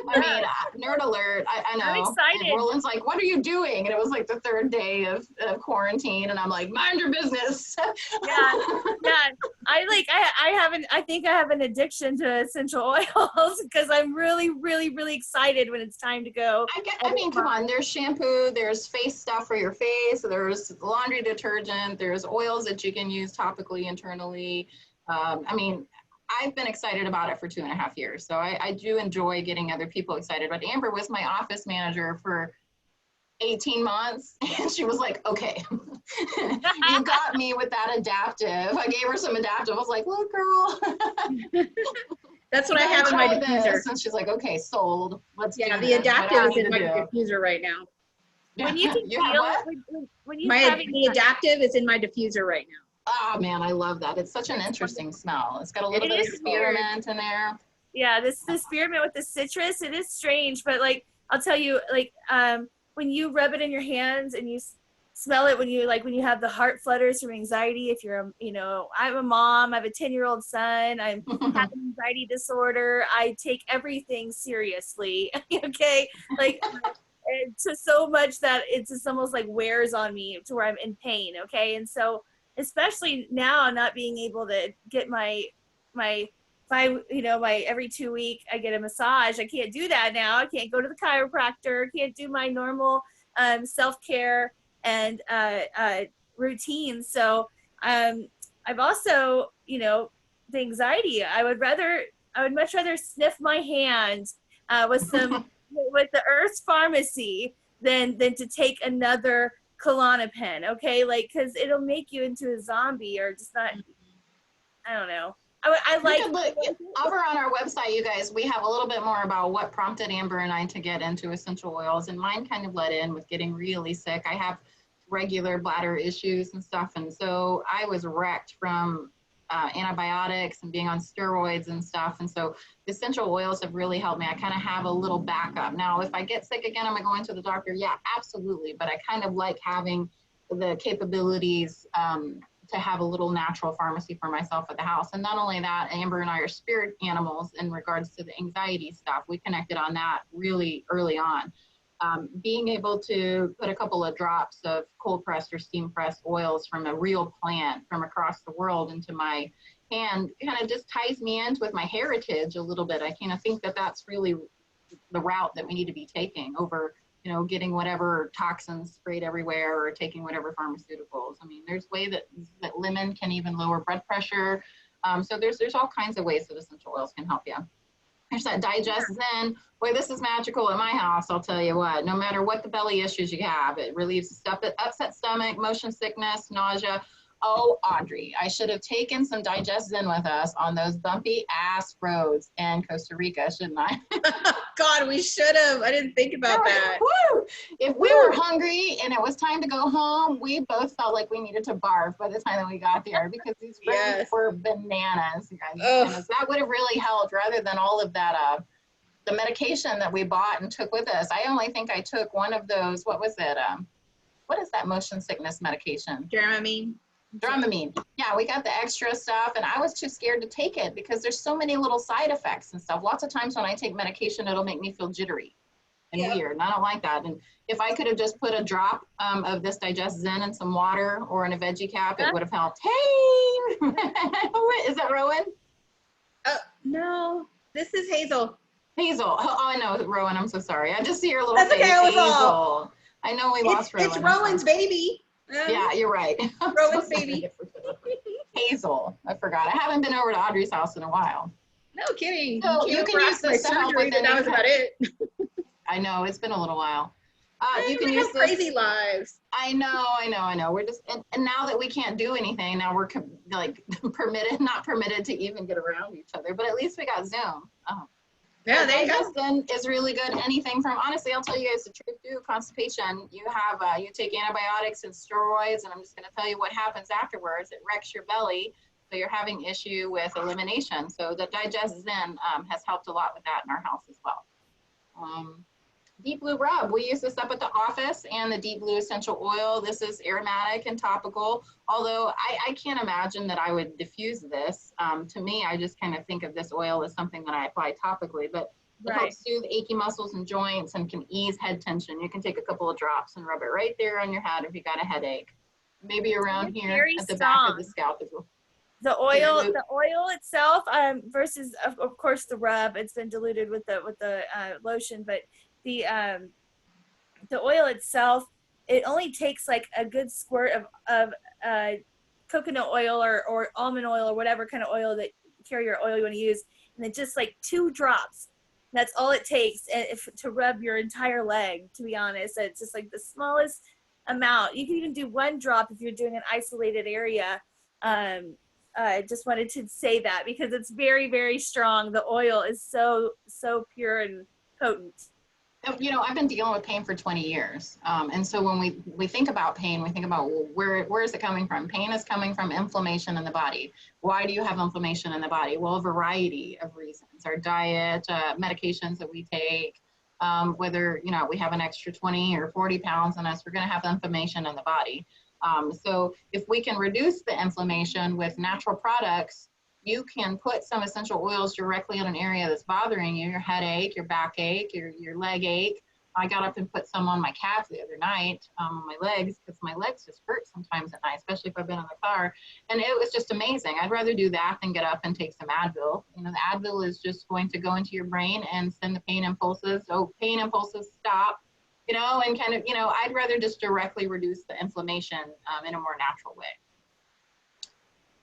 I mean, nerd alert. I know. I'm excited. And Roland's like, what are you doing? And it was like the third day of quarantine, and I'm like, mind your business. Yeah. I think I have an addiction to essential oils because I'm really, really, really excited when it's time to go. I mean, come on, there's shampoo, there's face stuff for your face, there's laundry detergent, there's oils that you can use topically, internally. I mean, I've been excited about it for 2.5 years. So I do enjoy getting other people excited. But Amber was my office manager for 18 months. And she was like, okay, you got me with that adaptive. I gave her some adaptive. I was like, look, girl. That's what I have in my diffuser. And she's like, okay, sold. Let's do the adaptive is in my diffuser right now. When you can The adaptive is in my diffuser right now. Oh man, I love that. It's such an interesting smell. It's got a little bit of spearmint in there. Yeah, this spearmint with the citrus, it is strange, but like I'll tell you, like when you rub it in your hands and you smell it when you have the heart flutters from anxiety. If you're I'm a mom, I have a 10-year-old son, I have an anxiety disorder. I take everything seriously. Okay, like to so much that it's just almost like wears on me to where I'm in pain. Okay, and so. Especially now, not being able to get my every 2 week I get a massage. I can't do that now. I can't go to the chiropractor. Can't do my normal self-care and routine. So I've also, the anxiety. I would much rather sniff my hand with with the Earth's Pharmacy than to take another Klonopin, okay? Like, because it'll make you into a zombie or just not, I don't know. I like over on our website, you guys, we have a little bit more about what prompted Amber and I to get into essential oils, and mine kind of led in with getting really sick. I have regular bladder issues and stuff. And so I was wrecked from antibiotics and being on steroids and stuff. And so the essential oils have really helped me. I kind of have a little backup. Now, if I get sick again, am I going to the doctor? Yeah, absolutely. But I kind of like having the capabilities to have a little natural pharmacy for myself at the house. And not only that, Amber and I are spirit animals in regards to the anxiety stuff. We connected on that really early on. Being able to put a couple of drops of cold pressed or steam pressed oils from a real plant from across the world into my hand kind of just ties me into with my heritage a little bit. I kind of think that that's really the route that we need to be taking over, you know, getting whatever toxins sprayed everywhere or taking whatever pharmaceuticals. I mean, there's way that lemon can even lower blood pressure. So there's all kinds of ways that essential oils can help you. There's that Digest Zen. Boy, this is magical at my house, I'll tell you what. No matter what the belly issues you have, it relieves upset stomach, motion sickness, nausea. Oh, Audrey, I should have taken some Digest Zen with us on those bumpy ass roads in Costa Rica, shouldn't I? God, we should have. I didn't think about that. Woo! If we were hungry and it was time to go home, we both felt like we needed to barf by the time that we got there because these roads were bananas, you guys. Bananas. That would have really helped rather than all of that, the medication that we bought and took with us. I only think I took one of those, what was it? What is that motion sickness medication? Dramamine. Yeah, we got the extra stuff and I was too scared to take it because there's so many little side effects and stuff. Lots of times when I take medication, it'll make me feel jittery and weird. And I don't like that. And if I could have just put a drop of this Digest Zen in some water or in a veggie cap, it would have helped. Hey, is that Rowan? No, this is Hazel. Hazel. Oh, I know, Rowan. I'm so sorry. I just see your little That's face. okay, I was Hazel. all. I know we lost Rowan. It's Rowan's baby. Yeah, you're right. Rowan's baby. Hazel. I forgot. I haven't been over to Audrey's house in a while. No kidding. So you can use this to help with that was about it. I know, it's been a little while. You can We use have this. crazy lives. I know. We're just, and now that we can't do anything, now we're like not permitted to even get around each other, but at least we got Zoom. Oh. Yeah, there you go. Then is really good. Anything from, honestly, I'll tell you guys the truth too, constipation. You have, you take antibiotics and steroids, and I'm just going to tell you what happens afterwards. It wrecks your belly. So you're having issue with elimination. So the Digest Zen has helped a lot with that in our house as well. Deep Blue Rub, we use this up at the office, and the Deep Blue Essential Oil. This is aromatic and topical, although I can't imagine that I would diffuse this. To me, I just kind of think of this oil as something that I apply topically, but it helps soothe achy muscles and joints and can ease head tension. You can take a couple of drops and rub it right there on your head if you got a headache. Maybe around here at the back of the scalp as well. The oil itself, versus of course the rub, it's been diluted with the lotion, but the oil itself, it only takes like a good squirt of coconut oil or almond oil or whatever kind of oil that carrier oil you want to use, and then just like 2 drops. That's all it takes to rub your entire leg. To be honest, it's just like the smallest amount. You can even do 1 drop if you're doing an isolated area. I just wanted to say that because it's very, very strong. The oil is so pure and potent. You know, I've been dealing with pain for 20 years. And so when we think about pain, we think about, well, where is it coming from? Pain is coming from inflammation in the body. Why do you have inflammation in the body? Well, a variety of reasons. Our diet, medications that we take, whether, you know, we have an extra 20 or 40 pounds in us, we're going to have inflammation in the body. So if we can reduce the inflammation with natural products, you can put some essential oils directly on an area that's bothering you, your headache, your backache, your leg ache. I got up and put some on my calf the other night, on my legs, because my legs just hurt sometimes at night, especially if I've been in the car. And it was just amazing. I'd rather do that than get up and take some Advil. You know, the Advil is just going to go into your brain and send the pain impulses. Oh, pain impulses, stop. You know, and kind of, you know, I'd rather just directly reduce the inflammation in a more natural way.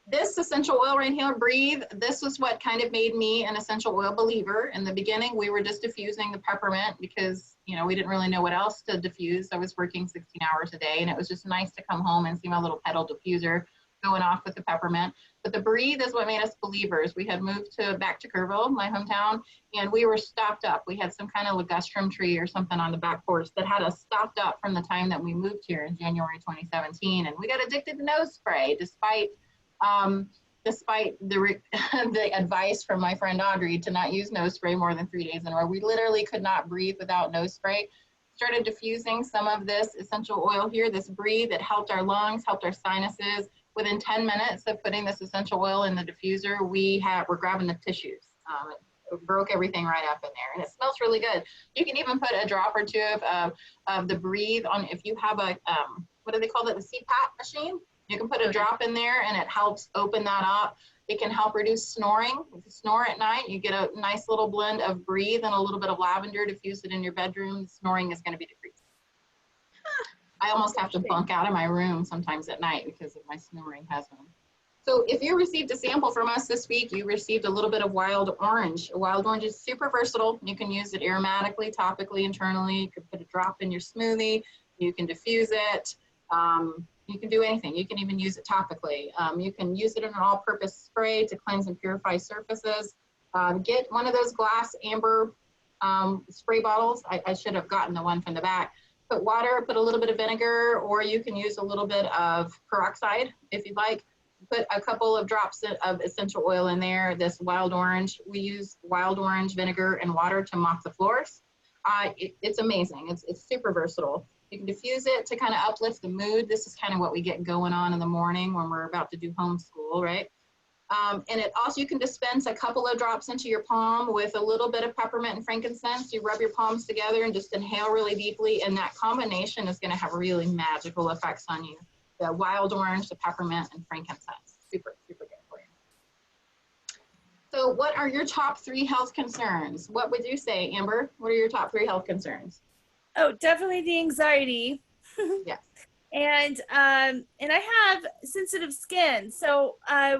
This essential oil right here, Breathe, this was what kind of made me an essential oil believer. In the beginning, we were just diffusing the peppermint because, you know, we didn't really know what else to diffuse. I was working 16 hours a day, and it was just nice to come home and see my little pedal diffuser going off with the peppermint. But the breathe is what made us believers. We had moved back to Kerrville, my hometown, and we were stopped up. We had some kind of ligustrum tree or something on the back porch that had us stopped up from the time that we moved here in January 2017. And we got addicted to nose spray despite the the advice from my friend Audrey to not use nose spray more than 3 days in a row. We literally could not breathe without nose spray. Started diffusing some of this essential oil here, this breathe. It helped our lungs, helped our sinuses. Within 10 minutes of putting this essential oil in the diffuser, we're grabbing the tissues. It broke everything right up in there, and it smells really good. You can even put a drop or two of the breathe on, if you have a, what do they call it, the CPAP machine? You can put a drop in there and it helps open that up. It can help reduce snoring. If you snore at night, you get a nice little blend of breathe and a little bit of lavender, diffuse it in your bedroom. Snoring is going to be decreased. I almost have to bunk out of my room sometimes at night because of my snoring husband. So if you received a sample from us this week, you received a little bit of wild orange. Wild orange is super versatile. You can use it aromatically, topically, internally. You can put a drop in your smoothie. You can diffuse it. You can do anything. You can even use it topically. You can use it in an all-purpose spray to cleanse and purify surfaces. Get one of those glass amber spray bottles. I should have gotten the one from the back. Put water, put a little bit of vinegar, or you can use a little bit of peroxide if you'd like. Put a couple of drops of essential oil in there. This wild orange, we use wild orange vinegar and water to mop the floors. It's amazing. It's super versatile. You can diffuse it to kind of uplift the mood. This is kind of what we get going on in the morning when we're about to do homeschool, right? And it also, you can dispense a couple of drops into your palm with a little bit of peppermint and frankincense. You rub your palms together and just inhale really deeply, and that combination is going to have really magical effects on you. The wild orange, the peppermint, and frankincense. Super, super good for you. So what are your top 3 health concerns? What would you say, Amber? What are your top 3 health concerns? Oh, definitely the anxiety. Yes. And I have sensitive skin. So I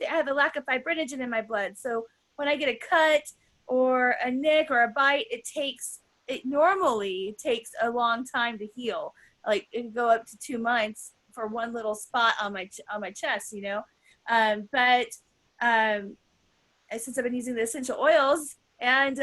have a lack of fibrinogen in my blood. So when I get a cut or a nick or a bite, it normally takes a long time to heal. Like it can go up to 2 months for one little spot on my chest, you know. But since I've been using the essential oils and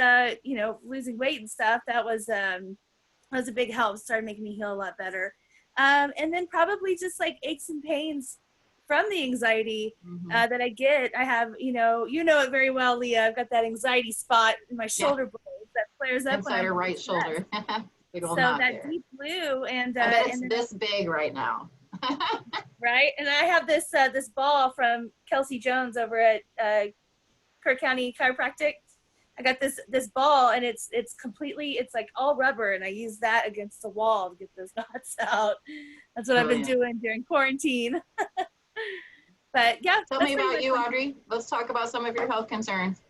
you know, losing weight and stuff, that was a big help. Started making me heal a lot better. And then probably just like aches and pains from the anxiety that I get. I have, you know it very well, Leah. I've got that anxiety spot in my shoulder blades that flares up inside her right shoulder. So that deep blue, and I bet it's this big right now. Right, and I have this ball from Kelsey Jones over at Kirk County Chiropractic. I got this ball, and it's like all rubber, and I use that against the wall to get those knots out. That's what I've been doing during quarantine. But yeah. Tell me about you, Audrey. Let's talk about some of your health concerns.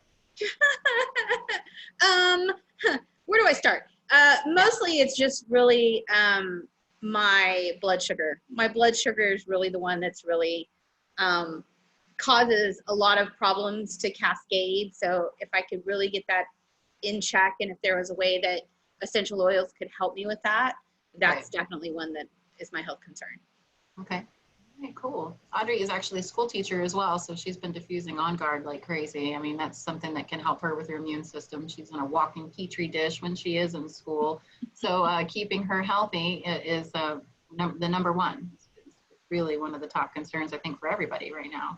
Where do I start? Mostly it's just really my blood sugar. My blood sugar is really the one that's really causes a lot of problems to cascade. So if I could really get that in check, and if there was a way that essential oils could help me with that, that's definitely one that is my health concern. Okay. Okay, cool. Audrey is actually a school teacher as well, so she's been diffusing On Guard like crazy. I mean, that's something that can help her with her immune system. She's in a walking petri dish when she is in school. So keeping her healthy is the number one. It's really one of the top concerns, I think, for everybody right now.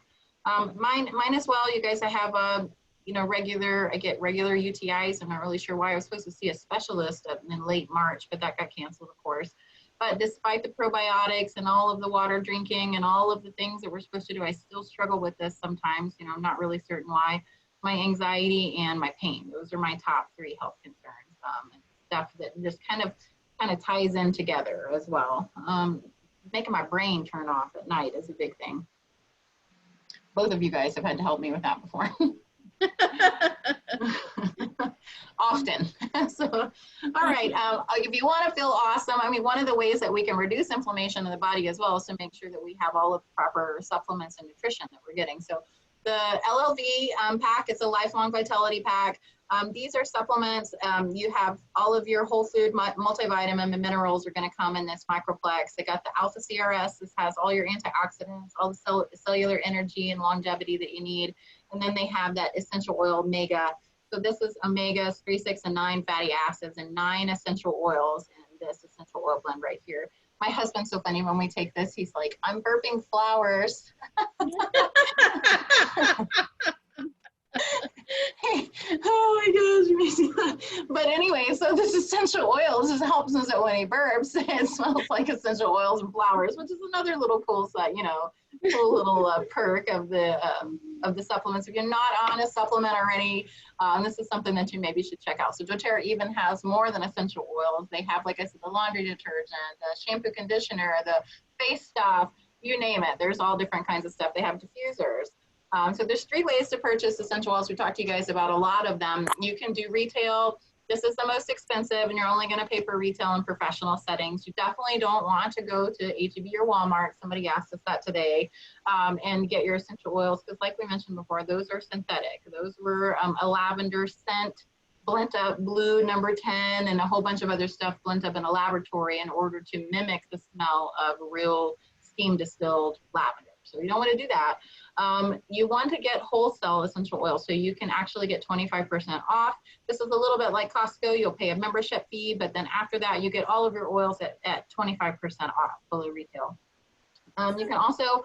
Mine as well. You guys, I have I get regular UTIs. I'm not really sure why. I was supposed to see a specialist in late March, but that got canceled, of course. But despite the probiotics and all of the water drinking and all of the things that we're supposed to do, I still struggle with this sometimes. You know, I'm not really certain why. My anxiety and my pain. Those are my top 3 health concerns. Stuff that just kind of ties in together as well. Making my brain turn off at night is a big thing. Both of you guys have had to help me with that before. Often. So, all right. If you want to feel awesome, I mean, one of the ways that we can reduce inflammation in the body as well is to make sure that we have all of the proper supplements and nutrition that we're getting. So the LLV pack, it's a lifelong vitality pack. These are supplements. You have all of your whole food multivitamin and minerals are going to come in this microplex. They got the Alpha CRS. This has all your antioxidants, all the cellular energy and longevity that you need. And then they have that essential oil mega. So this is omegas 3, 6, and 9 fatty acids and 9 essential oils in this essential oil blend right here. My husband's so funny when we take this. He's like, I'm burping flowers. Oh my gosh, you makes me laugh. But anyway, so this essential oils just helps us that when he burps, it smells like essential oils and flowers, which is another little cool side, you know, cool little perk of the supplements. If you're not on a supplement already, this is something that you maybe should check out. So doTERRA even has more than essential oils. They have, like I said, the laundry detergent, the shampoo conditioner, the face stuff, you name it. There's all different kinds of stuff. They have diffusers. So there's 3 ways to purchase essential oils. We talked to you guys about a lot of them. You can do retail. This is the most expensive, and you're only going to pay for retail and professional settings. You definitely don't want to go to H-E-B or Walmart. Somebody asked us that today, and get your essential oils, because like we mentioned before, those are synthetic. Those were a lavender scent blend up, blue number 10, and a whole bunch of other stuff blend up in a laboratory in order to mimic the smell of real steam distilled lavender. So you don't want to do that. You want to get wholesale essential oil, so you can actually get 25% off. This is a little bit like Costco. You'll pay a membership fee, but then after that, you get all of your oils at 25% off, fully retail. You can also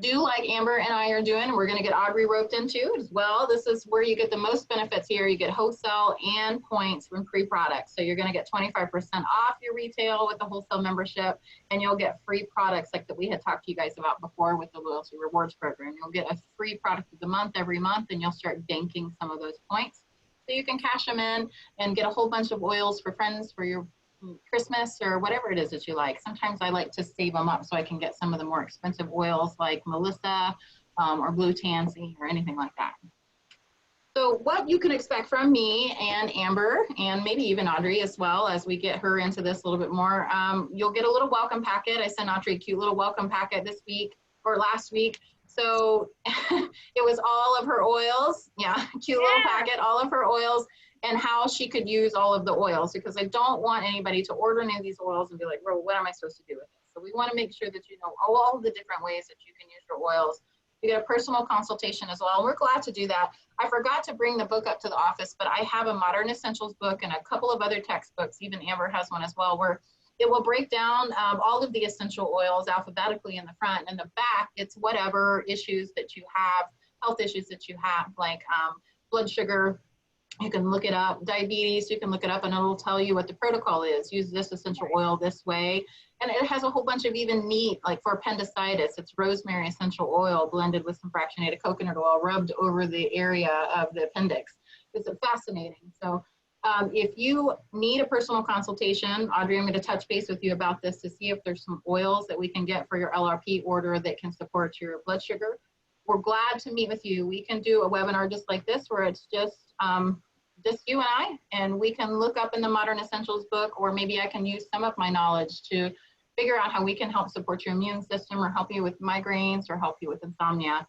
do like Amber and I are doing. We're going to get Audrey roped into as well. This is where you get the most benefits here. You get wholesale and points from free products. So you're going to get 25% off your retail with the wholesale membership, and you'll get free products like that we had talked to you guys about before with the loyalty rewards program. You'll get a free product of the month every month, and you'll start banking some of those points. So you can cash them in and get a whole bunch of oils for friends for your Christmas or whatever it is that you like. Sometimes I like to save them up so I can get some of the more expensive oils like Melissa or Blue Tansy or anything like that. So what you can expect from me and Amber and maybe even Audrey as well as we get her into this a little bit more, you'll get a little welcome packet. I sent Audrey a cute little welcome packet this week or last week. So it was all of her oils. Yeah, cute little packet, all of her oils, and how she could use all of the oils, because I don't want anybody to order any of these oils and be like, well, what am I supposed to do with this? So we want to make sure that you know all of the different ways that you can use your oils. You get a personal consultation as well, and we're glad to do that. I forgot to bring the book up to the office, but I have a Modern Essentials book and a couple of other textbooks, even Amber has one as well, where it will break down all of the essential oils alphabetically in the front, and the back, it's whatever issues that you have, health issues that you have, like blood sugar. You can look it up, diabetes, you can look it up and it'll tell you what the protocol is. Use this essential oil this way. And it has a whole bunch of even neat, like for appendicitis, it's rosemary essential oil blended with some fractionated coconut oil rubbed over the area of the appendix. It's fascinating. So if you need a personal consultation, Audrey, I'm going to touch base with you about this to see if there's some oils that we can get for your LRP order that can support your blood sugar. We're glad to meet with you. We can do a webinar just like this where it's just you and I, and we can look up in the Modern Essentials book, or maybe I can use some of my knowledge to figure out how we can help support your immune system or help you with migraines or help you with insomnia.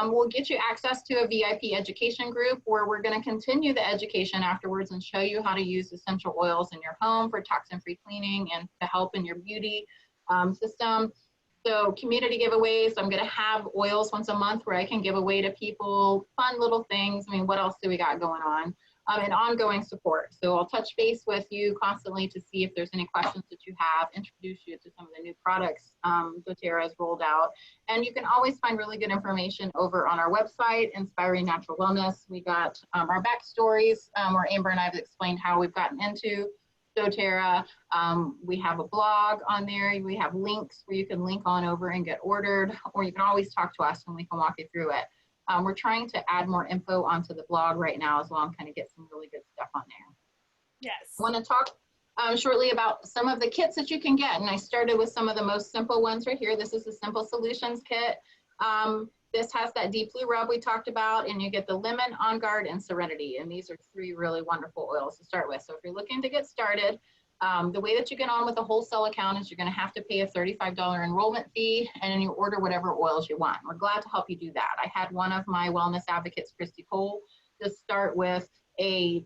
We'll get you access to a VIP education group where we're going to continue the education afterwards and show you how to use essential oils in your home for toxin-free cleaning and to help in your beauty system. So community giveaways, I'm going to have oils once a month where I can give away to people, fun little things. I mean, what else do we got going on? And ongoing support. So I'll touch base with you constantly to see if there's any questions that you have, introduce you to some of the new products doTERRA has rolled out. And you can always find really good information over on our website, Inspiring Natural Wellness. We got our backstories where Amber and I have explained how we've gotten into doTERRA. We have a blog on there. We have links where you can link on over and get ordered, or you can always talk to us and we can walk you through it. We're trying to add more info onto the blog right now as well and kind of get some really good stuff on there. Yes. I want to talk shortly about some of the kits that you can get. And I started with some of the most simple ones right here. This is the Simple Solutions kit. This has that deep blue rub we talked about, and you get the lemon, On Guard, and Serenity. And these are 3 really wonderful oils to start with. So if you're looking to get started, the way that you get on with a wholesale account is you're going to have to pay a $35 enrollment fee, and then you order whatever oils you want. We're glad to help you do that. I had one of my wellness advocates, Christy Cole, just start with a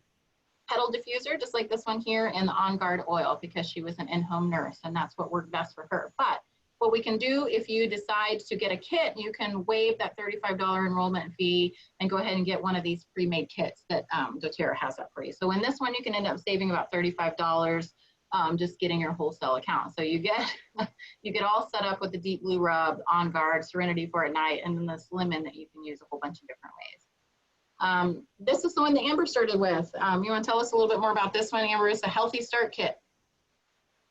petal diffuser, just like this one here, and the On Guard oil, because she was an in-home nurse, and that's what worked best for her. But what we can do, if you decide to get a kit, you can waive that $35 enrollment fee and go ahead and get one of these pre-made kits that doTERRA has up for you. So in this one, you can end up saving about $35 just getting your wholesale account. So you get all set up with the Deep Blue Rub, On Guard, Serenity for at night, and then this lemon that you can use a whole bunch of different ways. This is the one that Amber started with. You want to tell us a little bit more about this one, Amber? It's a Healthy Start Kit.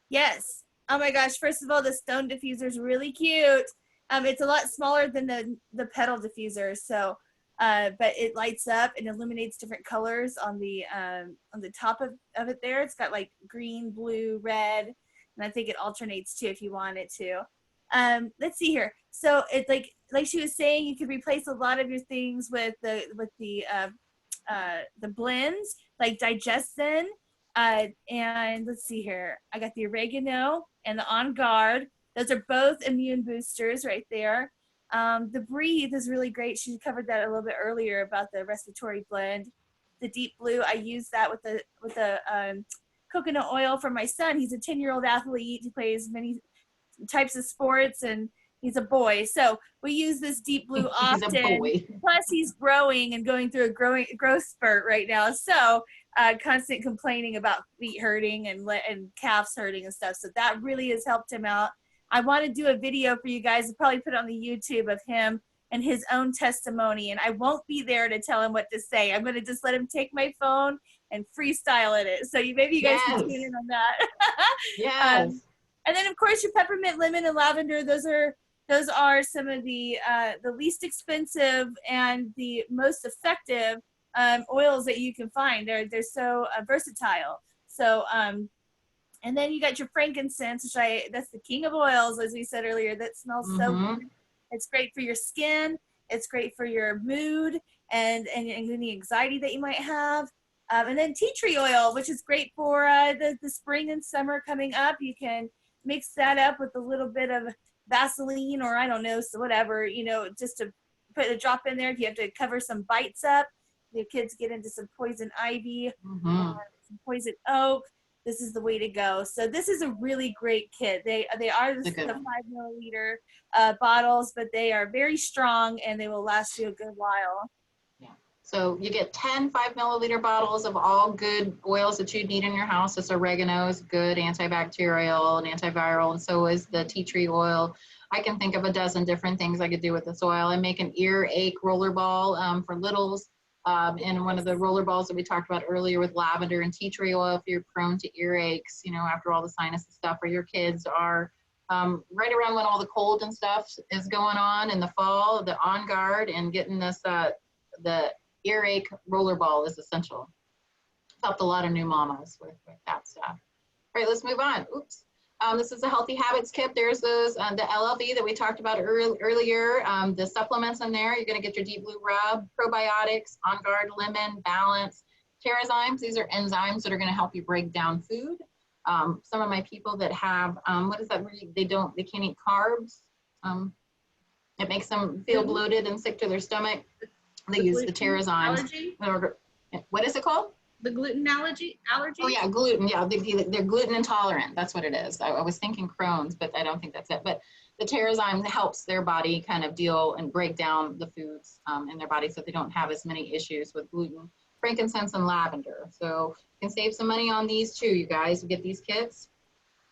Yes. Oh my gosh. First of all, the stone diffuser is really cute. It's a lot smaller than the petal diffuser. So, but it lights up and illuminates different colors on the top of it there. It's got like green, blue, red, and I think it alternates too if you want it to. Let's see here. So it's like she was saying, you could replace a lot of your things with the blends like Digestin. And let's see here. I got the oregano and the On Guard. Those are both immune boosters right there. The Breathe is really great. She covered that a little bit earlier about the respiratory blend. The Deep Blue, I use that with the coconut oil for my son. He's a 10-year-old athlete. He plays many types of sports, and he's a boy. So we use this Deep Blue often. He's a boy. Plus, he's growing and going through a growth spurt right now. So constant complaining about feet hurting and calves hurting and stuff. So that really has helped him out. I want to do a video for you guys and probably put it on the YouTube of him and his own testimony. And I won't be there to tell him what to say. I'm going to just let him take my phone and freestyle at it. So maybe you guys can tune in on that. Yes. And then of course your peppermint, lemon, and lavender. Those are some of the least expensive and the most effective oils that you can find. They're so versatile. So and then you got your frankincense, which that's the king of oils, as we said earlier. That smells so good. It's great for your skin. It's great for your mood and any anxiety that you might have. And then tea tree oil, which is great for the spring and summer coming up. You can mix that up with a little bit of Vaseline or I don't know, so whatever, just to put a drop in there if you have to cover some bites up. Your kids get into some poison ivy, some poison oak. This is the way to go. So this is a really great kit. They are the 5 milliliter bottles, but they are very strong and they will last you a good while. Yeah. So you get 10 5 milliliter bottles of all good oils that you need in your house. This oregano is good, antibacterial and antiviral, and so is the tea tree oil. I can think of a dozen different things I could do with this oil. I make an earache roller ball for littles. And one of the roller balls that we talked about earlier with lavender and tea tree oil, if you're prone to earaches, after all the sinus stuff, or your kids are right around when all the cold and stuff is going on in the fall, the On Guard and getting this, the earache roller ball is essential. It's helped a lot of new mamas with that stuff. All right, let's move on. Oops. This is a Healthy Habits Kit. There's those, the LLV that we talked about earlier, the supplements in there. You're going to get your Deep Blue Rub, probiotics, On Guard, lemon, balance, Terrazymes. These are enzymes that are going to help you break down food. Some of my people that have, what is that? They can't eat carbs. It makes them feel bloated and sick to their stomach. They use the Terrazymes. What is it called? The gluten allergy? Oh yeah, gluten. Yeah, they're gluten intolerant. That's what it is. I was thinking Crohn's, but I don't think that's it. But the Terrazyme helps their body kind of deal and break down the foods in their body so they don't have as many issues with gluten. Frankincense and lavender. So you can save some money on these too, you guys. Get these kits.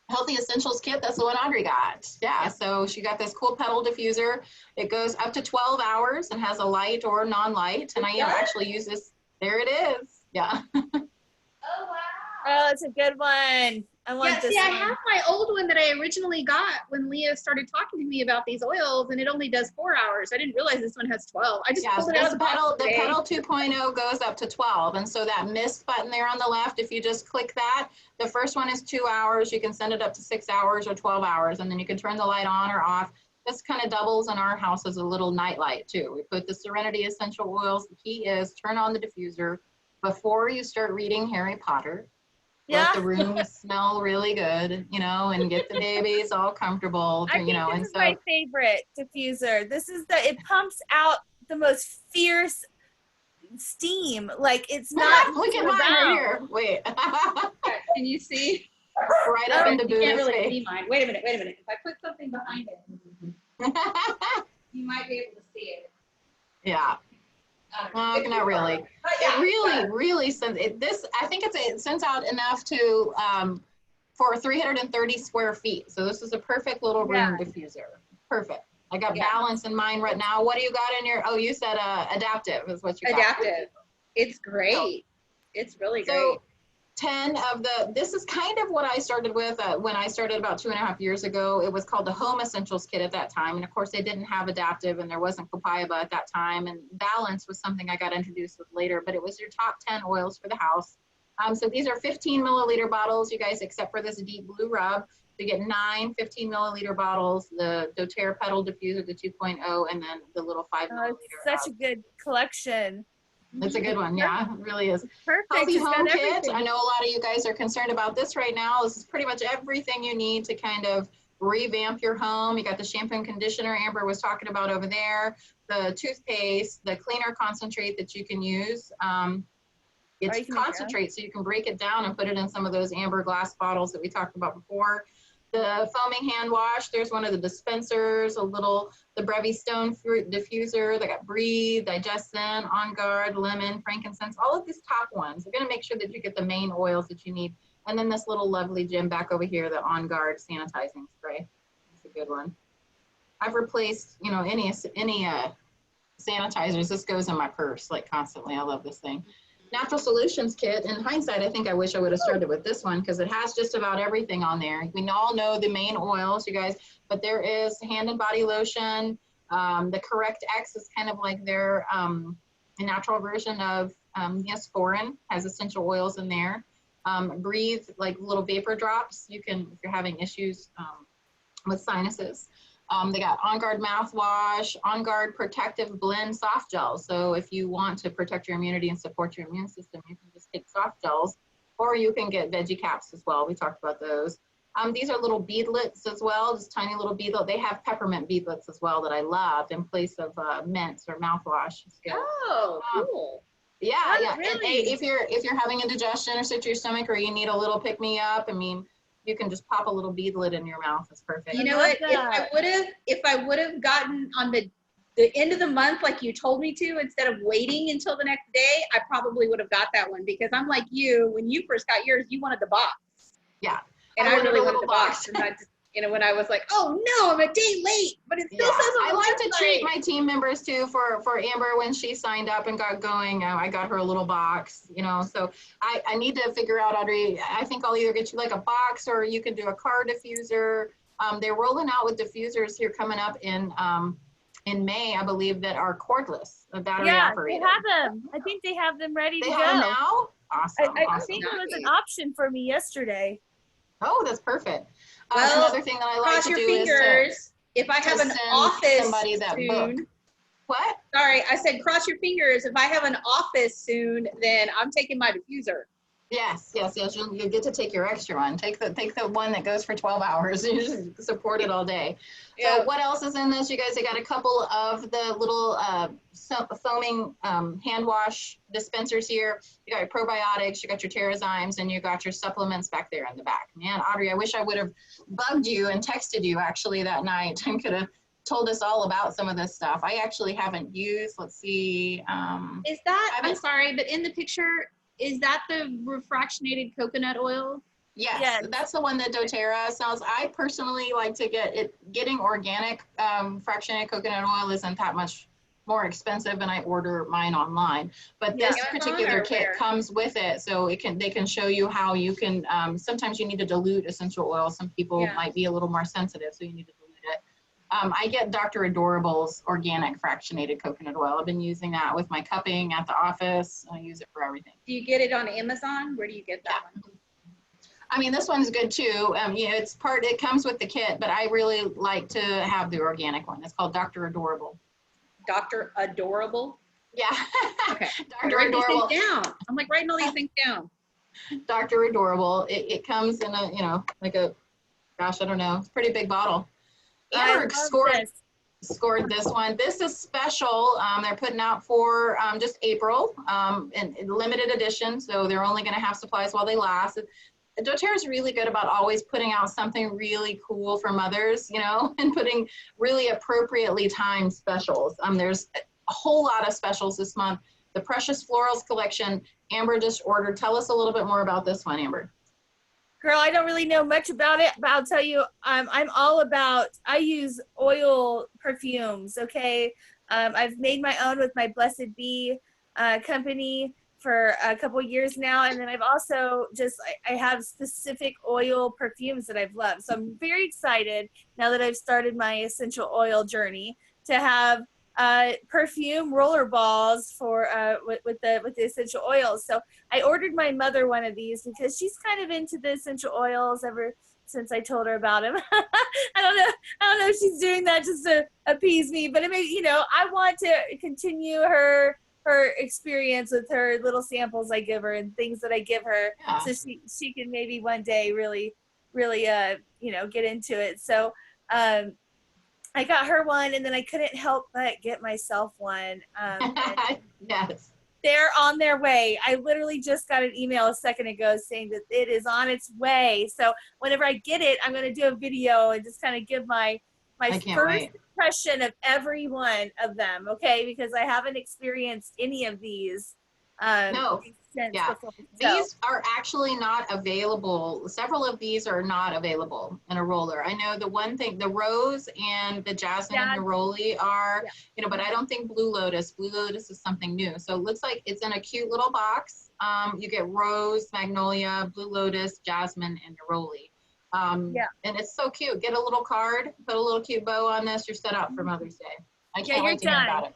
Healthy Essentials Kit, that's the one Audrey got. Yeah, so she got this cool petal diffuser. It goes up to 12 hours and has a light or non-light. And I actually use this. There it is. Yeah. Oh, wow. Oh, it's a good one. I want this one. I have my old one that I originally got when Leah started talking to me about these oils, and it only does 4 hours. I didn't realize this one has 12. I just pulled it out of the box today. The Petal 2.0 goes up to 12, and so that mist button there on the left, if you just click that, the first one is 2 hours. You can send it up to 6 hours or 12 hours, and then you can turn the light on or off. This kind of doubles in our house as a little night light too. We put the Serenity essential oils. The key is turn on the diffuser before you start reading Harry Potter. Let the room smell really good, and get the babies all comfortable. I think this is my favorite diffuser. This is it pumps out the most fierce, steam. Like it's not. Look at mine right here. Wait. Can you see? Right up into You can't Buddha's really face. see mine. Wait a minute. If I put something behind it, you might be able to see it. Yeah. No, not really. But yeah, It really sends it. This, I think it sends out enough to for 330 square feet. So this is a perfect little room diffuser. Perfect. I got balance in mine right now. What do you got in your? Oh, you said adaptive is what you got. Adaptive. It's great. It's really great. So 10 of this is kind of what I started with when I started about 2.5 years ago. It was called the Home Essentials Kit at that time. And of course they didn't have adaptive and there wasn't Copaiba at that time. And balance was something I got introduced with later, but it was your top 10 oils for the house. So these are 15 milliliter bottles, you guys, except for this deep blue rub. You get 9 15 milliliter bottles, the doTERRA Petal Diffuser, the 2.0, and then the little 5 milliliter. It's such a good collection. It's a good one. Yeah, it really is. Perfect. Healthy It's Home got Kit. everything. I know a lot of you guys are concerned about this right now. This is pretty much everything you need to kind of revamp your home. You got the shampoo and conditioner Amber was talking about over there, the toothpaste, the cleaner concentrate that you can use. It's concentrate, so you can break it down and put it in some of those amber glass bottles that we talked about before. The foaming hand wash, there's one of the dispensers, the Brevi Stone Fruit Diffuser. They got Breathe, Digestin, On Guard, Lemon, Frankincense, all of these top ones. We're gonna make sure that you get the main oils that you need. And then this little lovely gem back over here, the On Guard sanitizing spray. It's a good one. I've replaced, any sanitizers. This goes in my purse like constantly. I love this thing. Natural Solutions Kit. In hindsight, I think I wish I would have started with this one because it has just about everything on there. We all know the main oils, you guys, but there is hand and body lotion. The Correct X is kind of like their natural version of Neosporin, has essential oils in there. Breathe, like little vapor drops. You can, if you're having issues with sinuses. They got On Guard mouthwash, On Guard protective blend soft gels. So if you want to protect your immunity and support your immune system, you can just take soft gels, or you can get veggie caps as well. We talked about those. These are little beadlets as well, just tiny little beadlet. They have peppermint beadlets as well that I loved in place of mints or mouthwash. Oh, cool. Yeah, Oh, yeah. really? And if you're having indigestion or sick to your stomach, or you need a little pick me up, I mean, you can just pop a little beadlet in your mouth. It's perfect. You know what? If I would have gotten on the end of the month like you told me to, instead of waiting until the next day, I probably would have got that one, because I'm like you. When you first got yours, you wanted the box. Yeah. And I really wanted the box. And I just, when I was like, oh no, I'm a day late, but it still says on I the like to website. treat my team members too. For Amber, when she signed up and got going, I got her a little box, so I need to figure out, Audrey, I think I'll either get you like a box, or you can do a car diffuser. They're rolling out with diffusers here coming up in May, I believe, that are cordless, battery operated. They have them. I think they have them ready to go. They have them now? Awesome. I think it was an option for me yesterday. Oh, that's perfect. Well, another thing that I like cross to your do fingers. is If I have an send office somebody that book. soon. What? Sorry, I said cross your fingers. If I have an office soon, then I'm taking my diffuser. Yes. You get to take your extra one. Take the one that goes for 12 hours. You just support it all day. So what else is in this? You guys, I got a couple of the little foaming hand wash dispensers here. You got your probiotics, you got your Terrazymes, and you got your supplements back there in the back. Man, Audrey, I wish I would have bugged you and texted you actually that night and could have told us all about some of this stuff. I actually haven't used, let's see. Is that, I'm sorry, but in the picture, is that the refractionated coconut oil? Yes, that's the one that doTERRA sells. I personally like to getting organic fractionated coconut oil isn't that much more expensive, and I order mine online. But this particular kit comes with it, so they can show you how you can, sometimes you need to dilute essential oil. Some people might be a little more sensitive, so you need to dilute it. I get Dr. Adorable's organic fractionated coconut oil. I've been using that with my cupping at the office. I use it for everything. Do you get it on Amazon? Where do you get that one? I mean, this one's good too. It comes with the kit, but I really like to have the organic one. It's called Dr. Adorable. Dr. Adorable? Yeah. Okay. Dr. Adorable. Down. I'm like writing all these things down. Dr. Adorable. It comes in a, like a, gosh, I don't know. It's a pretty big bottle. Amber scored this one. This is special. They're putting out for just April, in limited edition. So they're only going to have supplies while they last. doTERRA is really good about always putting out something really cool for mothers, you know, and putting really appropriately timed specials. There's a whole lot of specials this month. The Precious Florals collection, Amber just ordered. Tell us a little bit more about this one, Amber. Girl, I don't really know much about it, but I'll tell you, I'm all about, I use oil perfumes, okay? I've made my own with my Blessed Bee company for a couple years now, and then I've also I have specific oil perfumes that I've loved. So I'm very excited now that I've started my essential oil journey to have perfume roller balls for with the essential oils. So I ordered my mother one of these because she's kind of into the essential oils ever since I told her about him. I don't know if she's doing that just to appease me, but I mean, you know, I want to continue her experience with her little samples I give her and things that I give her, Yeah. so she can maybe one day really you know, get into it. So I got her one, and then I couldn't help but get myself one. Yes. They're on their way. I literally just got an email a second ago saying that it is on its way. So whenever I get it, I'm going to do a video and just kind of give my first impression of every one of them, okay? Because I haven't experienced any of these No. since Yeah. before. So, These are actually not available. Several of these are not available in a roller. I know the one thing, the rose and the jasmine and neroli are, you know, but I don't think Blue Lotus is something new. So it looks like it's in a cute little box. You get rose, magnolia, Blue Lotus, jasmine, and neroli. And it's so cute. Get a little card, put a little cute bow on this. You're set up for Mother's Day. I can't wait to hear about it.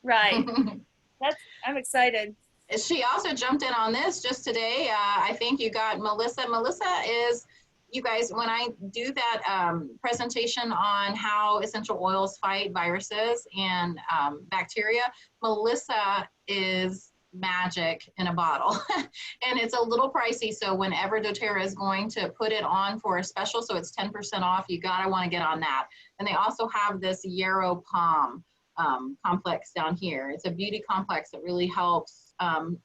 Right. I'm excited. She also jumped in on this just today. I think you got Melissa. Melissa is, you guys, when I do that presentation on how essential oils fight viruses and bacteria, Melissa is magic in a bottle. And it's a little pricey, so whenever doTERRA is going to put it on for a special, so it's 10% off, you gotta wanna get on that. And they also have this Yarrow Palm complex down here. It's a beauty complex that really helps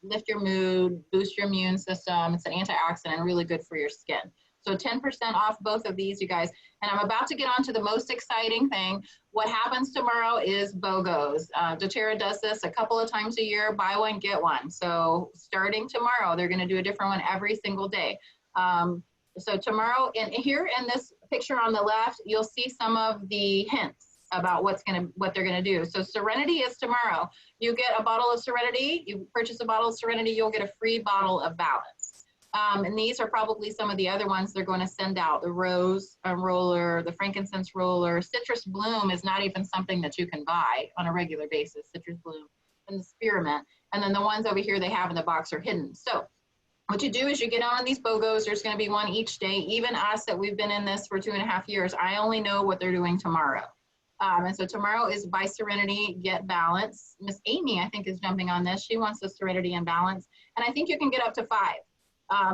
lift your mood, boost your immune system. It's an antioxidant, really good for your skin. So 10% off both of these, you guys. And I'm about to get on to the most exciting thing. What happens tomorrow is BOGOs. doTERRA does this a couple of times a year, buy one, get one. So starting tomorrow, they're gonna do a different one every single day. So tomorrow, and here in this picture on the left, you'll see some of the hints about what they're gonna do. So Serenity is tomorrow. You get a bottle of Serenity, you purchase a bottle of Serenity, you'll get a free bottle of Balance. And these are probably some of the other ones they're going to send out. The Rose roller, the Frankincense roller, Citrus Bloom is not even something that you can buy on a regular basis, Citrus Bloom, and the Spearmint. And then the ones over here they have in the box are hidden. So what you do is you get on these BOGOs, there's gonna be one each day. Even us that we've been in this for 2.5 years, I only know what they're doing tomorrow. And so tomorrow is Buy Serenity, Get Balance. Miss Amy, I think, is jumping on this. She wants the Serenity and Balance. And I think you can get up to 5.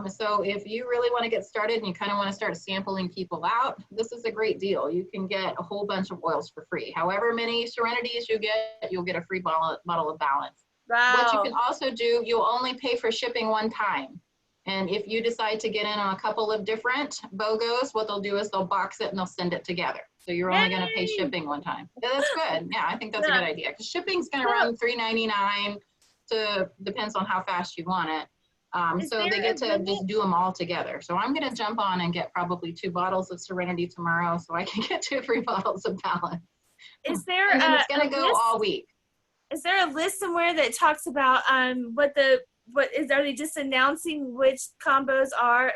So if you really want to get started and you kind of want to start sampling people out, this is a great deal. You can get a whole bunch of oils for free. However many Serenities you get, you'll get a free bottle of Balance. Wow. What you can also do, you'll only pay for shipping one time. And if you decide to get in on a couple of different BOGOs, what they'll do is they'll box it and they'll send it together. So you're only going to pay shipping one time. Yeah, that's good. Yeah, I think that's a good idea. Because shipping's going to run $3.99 to, depends on how fast you want it. So they get to just do them all together. So I'm going to jump on and get probably 2 bottles of Serenity tomorrow so I can get 2 free bottles of Balance. Is there and then it's going to go all week. Is there a list somewhere that talks about are they just announcing which combos are?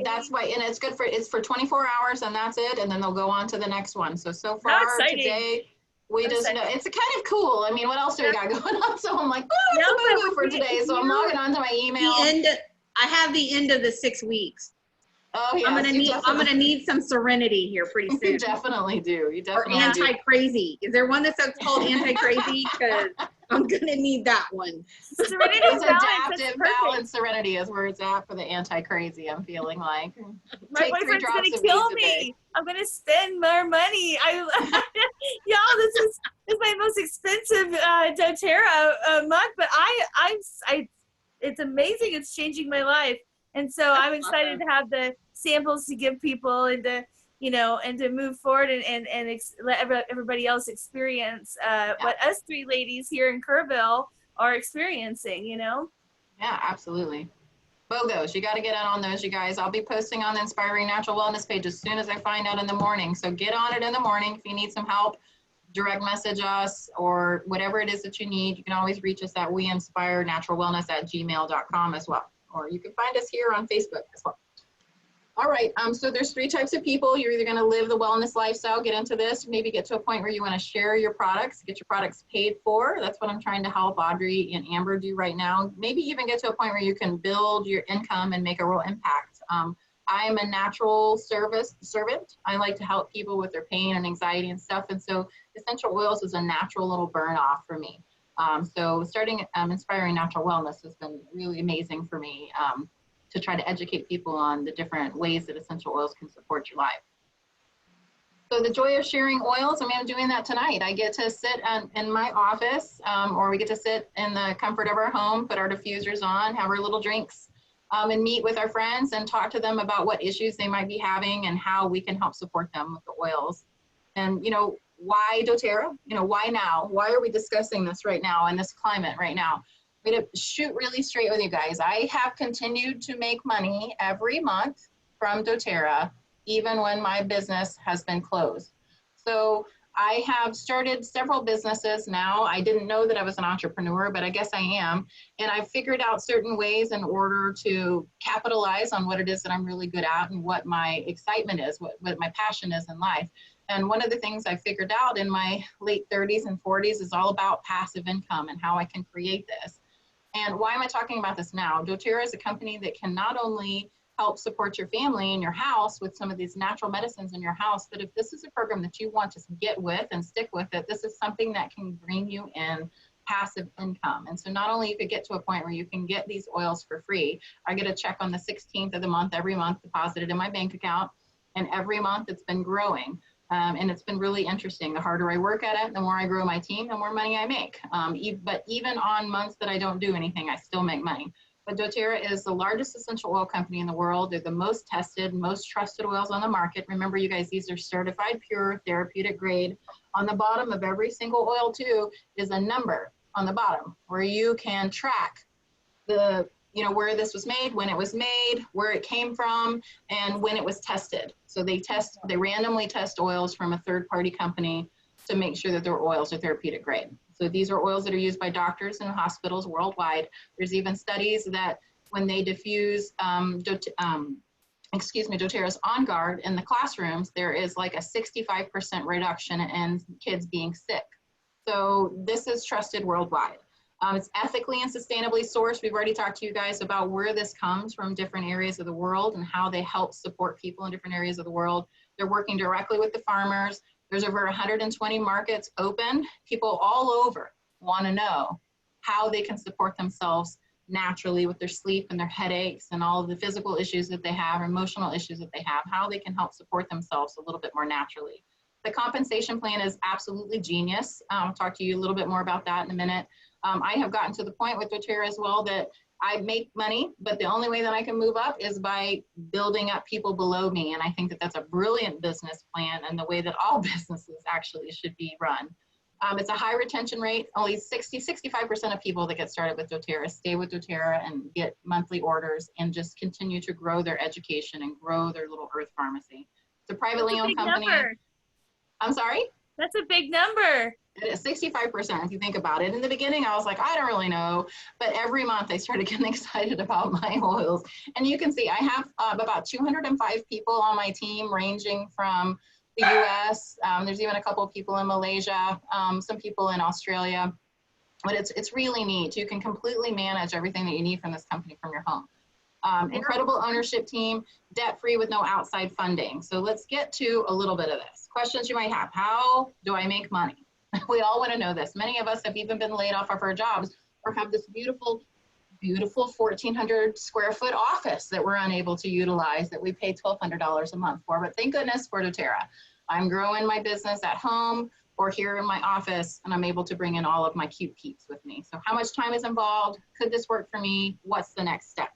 That's why, and it's for 24 hours and that's it, and then they'll go on to the next one. So far today, we just know it's kind of cool. I mean, what else do we got going on? So I'm like, it's a BOGO for today. So I'm logging onto my email. I have the end of the 6 weeks. Oh yeah, I'm gonna need some Serenity here pretty soon. You definitely do. You definitely or Anti-Crazy. Is there one that's called Anti-Crazy? Because I'm gonna need that one. Serenity It's and balance. That's adaptive perfect. balance serenity is where it's at for the anti-crazy, I'm feeling like. My Take 3 boyfriend's drops gonna of kill these a day. me. I'm gonna spend more money. Y'all, this is my most expensive doTERRA month, but it's amazing. It's changing my life, and so I'm excited to have the samples to give people and to and to move forward and let everybody else experience what us 3 ladies here in Kerrville are experiencing. Yeah, absolutely. BOGOs, you got to get out on those, you guys. I'll be posting on the Inspiring Natural Wellness page as soon as I find out in the morning. So get on it in the morning. If you need some help, direct message us or whatever it is that you need. You can always reach us at weinspirenaturalwellness@gmail.com as well. Or you can find us here on Facebook as well. All right, so there's 3 types of people. You're either going to live the wellness lifestyle, get into this, maybe get to a point where you want to share your products, get your products paid for. That's what I'm trying to help Audrey and Amber do right now. Maybe even get to a point where you can build your income and make a real impact. I am a natural servant. I like to help people with their pain and anxiety and stuff. And so essential oils is a natural little burn off for me. So starting Inspiring Natural Wellness has been really amazing for me. To try to educate people on the different ways that essential oils can support your life. So the joy of sharing oils, I'm doing that tonight. I get to sit in my office or we get to sit in the comfort of our home, put our diffusers on, have our little drinks and meet with our friends and talk to them about what issues they might be having and how we can help support them with the oils. And why doTERRA? Why now? Why are we discussing this right now in this climate right now? I'm going to shoot really straight with you guys. I have continued to make money every month from doTERRA, even when my business has been closed. So I have started several businesses now. I didn't know that I was an entrepreneur, but I guess I am. And I've figured out certain ways in order to capitalize on what it is that I'm really good at and what my excitement is, what my passion is in life. And one of the things I figured out in my late 30s and 40s is all about passive income and how I can create this. And why am I talking about this now? doTERRA is a company that can not only help support your family in your house with some of these natural medicines in your house, but if this is a program that you want to get with and stick with it, this is something that can bring you in passive income. And so not only you could get to a point where you can get these oils for free, I get a check on the 16th of the month, every month deposited in my bank account, and every month it's been growing. And it's been really interesting. The harder I work at it, the more I grow my team, the more money I make. But even on months that I don't do anything, I still make money. But doTERRA is the largest essential oil company in the world. They're the most tested, most trusted oils on the market. Remember, you guys, these are certified pure therapeutic grade. On the bottom of every single oil too is a number on the bottom where you can track the where this was made, when it was made, where it came from, and when it was tested. So they randomly test oils from a third-party company to make sure that their oils are therapeutic grade. So these are oils that are used by doctors and hospitals worldwide. There's even studies that when they diffuse doTERRA's On Guard in the classrooms, there is like a 65% reduction in kids being sick. So this is trusted worldwide. It's ethically and sustainably sourced. We've already talked to you guys about where this comes from different areas of the world and how they help support people in different areas of the world. They're working directly with the farmers. There's over 120 markets open. People all over want to know how they can support themselves naturally with their sleep and their headaches and all of the physical issues that they have, emotional issues that they have, how they can help support themselves a little bit more naturally. The compensation plan is absolutely genius. I'll talk to you a little bit more about that in a minute. I have gotten to the point with doTERRA as well that I make money, but the only way that I can move up is by building up people below me. And I think that that's a brilliant business plan and the way that all businesses actually should be run. It's a high retention rate. Only 65% of people that get started with doTERRA stay with doTERRA and get monthly orders and just continue to grow their education and grow their little earth pharmacy. It's a privately owned company. Number. I'm sorry? That's a big number. It is 65% if you think about it. In the beginning, I was like, I don't really know. But every month I started getting excited about my oils. And you can see I have about 205 people on my team ranging from the US. There's even a couple of people in Malaysia, some people in Australia. But it's really neat. You can completely manage everything that you need from this company from your home. Incredible ownership team, debt-free with no outside funding. So let's get to a little bit of this. Questions you might have. How do I make money? We all want to know this. Many of us have even been laid off of our jobs or have this beautiful 1,400 square foot office that we're unable to utilize that we pay $1,200 a month for. But thank goodness for doTERRA. I'm growing my business at home or here in my office, and I'm able to bring in all of my cute peeps with me. So how much time is involved? Could this work for me? What's the next step?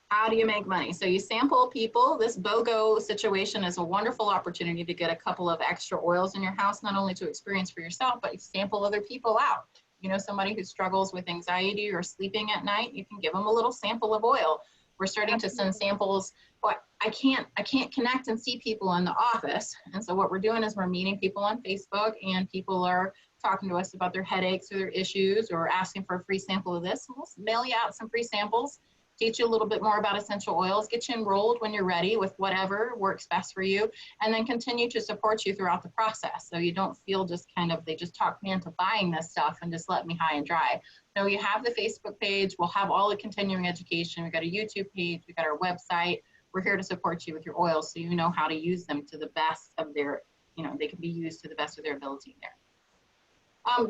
How do you make money? So you sample people. This BOGO situation is a wonderful opportunity to get a couple of extra oils in your house, not only to experience for yourself, but you sample other people out. You know, somebody who struggles with anxiety or sleeping at night, you can give them a little sample of oil. We're starting to send samples, but I can't connect and see people in the office. And so what we're doing is we're meeting people on Facebook, and people are talking to us about their headaches or their issues or asking for a free sample of this. We'll mail you out some free samples, teach you a little bit more about essential oils, get you enrolled when you're ready with whatever works best for you, and then continue to support you throughout the process. So you don't feel just kind of, they just talked me into buying this stuff and just let me high and dry. No, you have the Facebook page. We'll have all the continuing education. We've got a YouTube page. We've got our website. We're here to support you with your oils so you know how to use them to the best of their, you know, they can be used to the best of their ability there.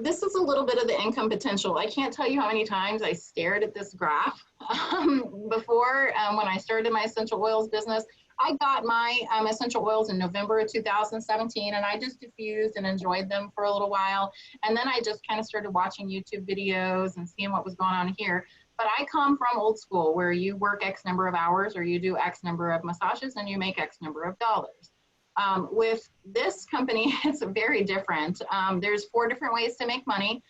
This is a little bit of the income potential. I can't tell you how many times I stared at this graph before when I started my essential oils business. I got my essential oils in November of 2017, and I just diffused and enjoyed them for a little while. And then I just kind of started watching YouTube videos and seeing what was going on here. But I come from old school where you work X number of hours or you do X number of massages and you make X number of dollars. With this company, it's very different. There's 4 different ways to make money.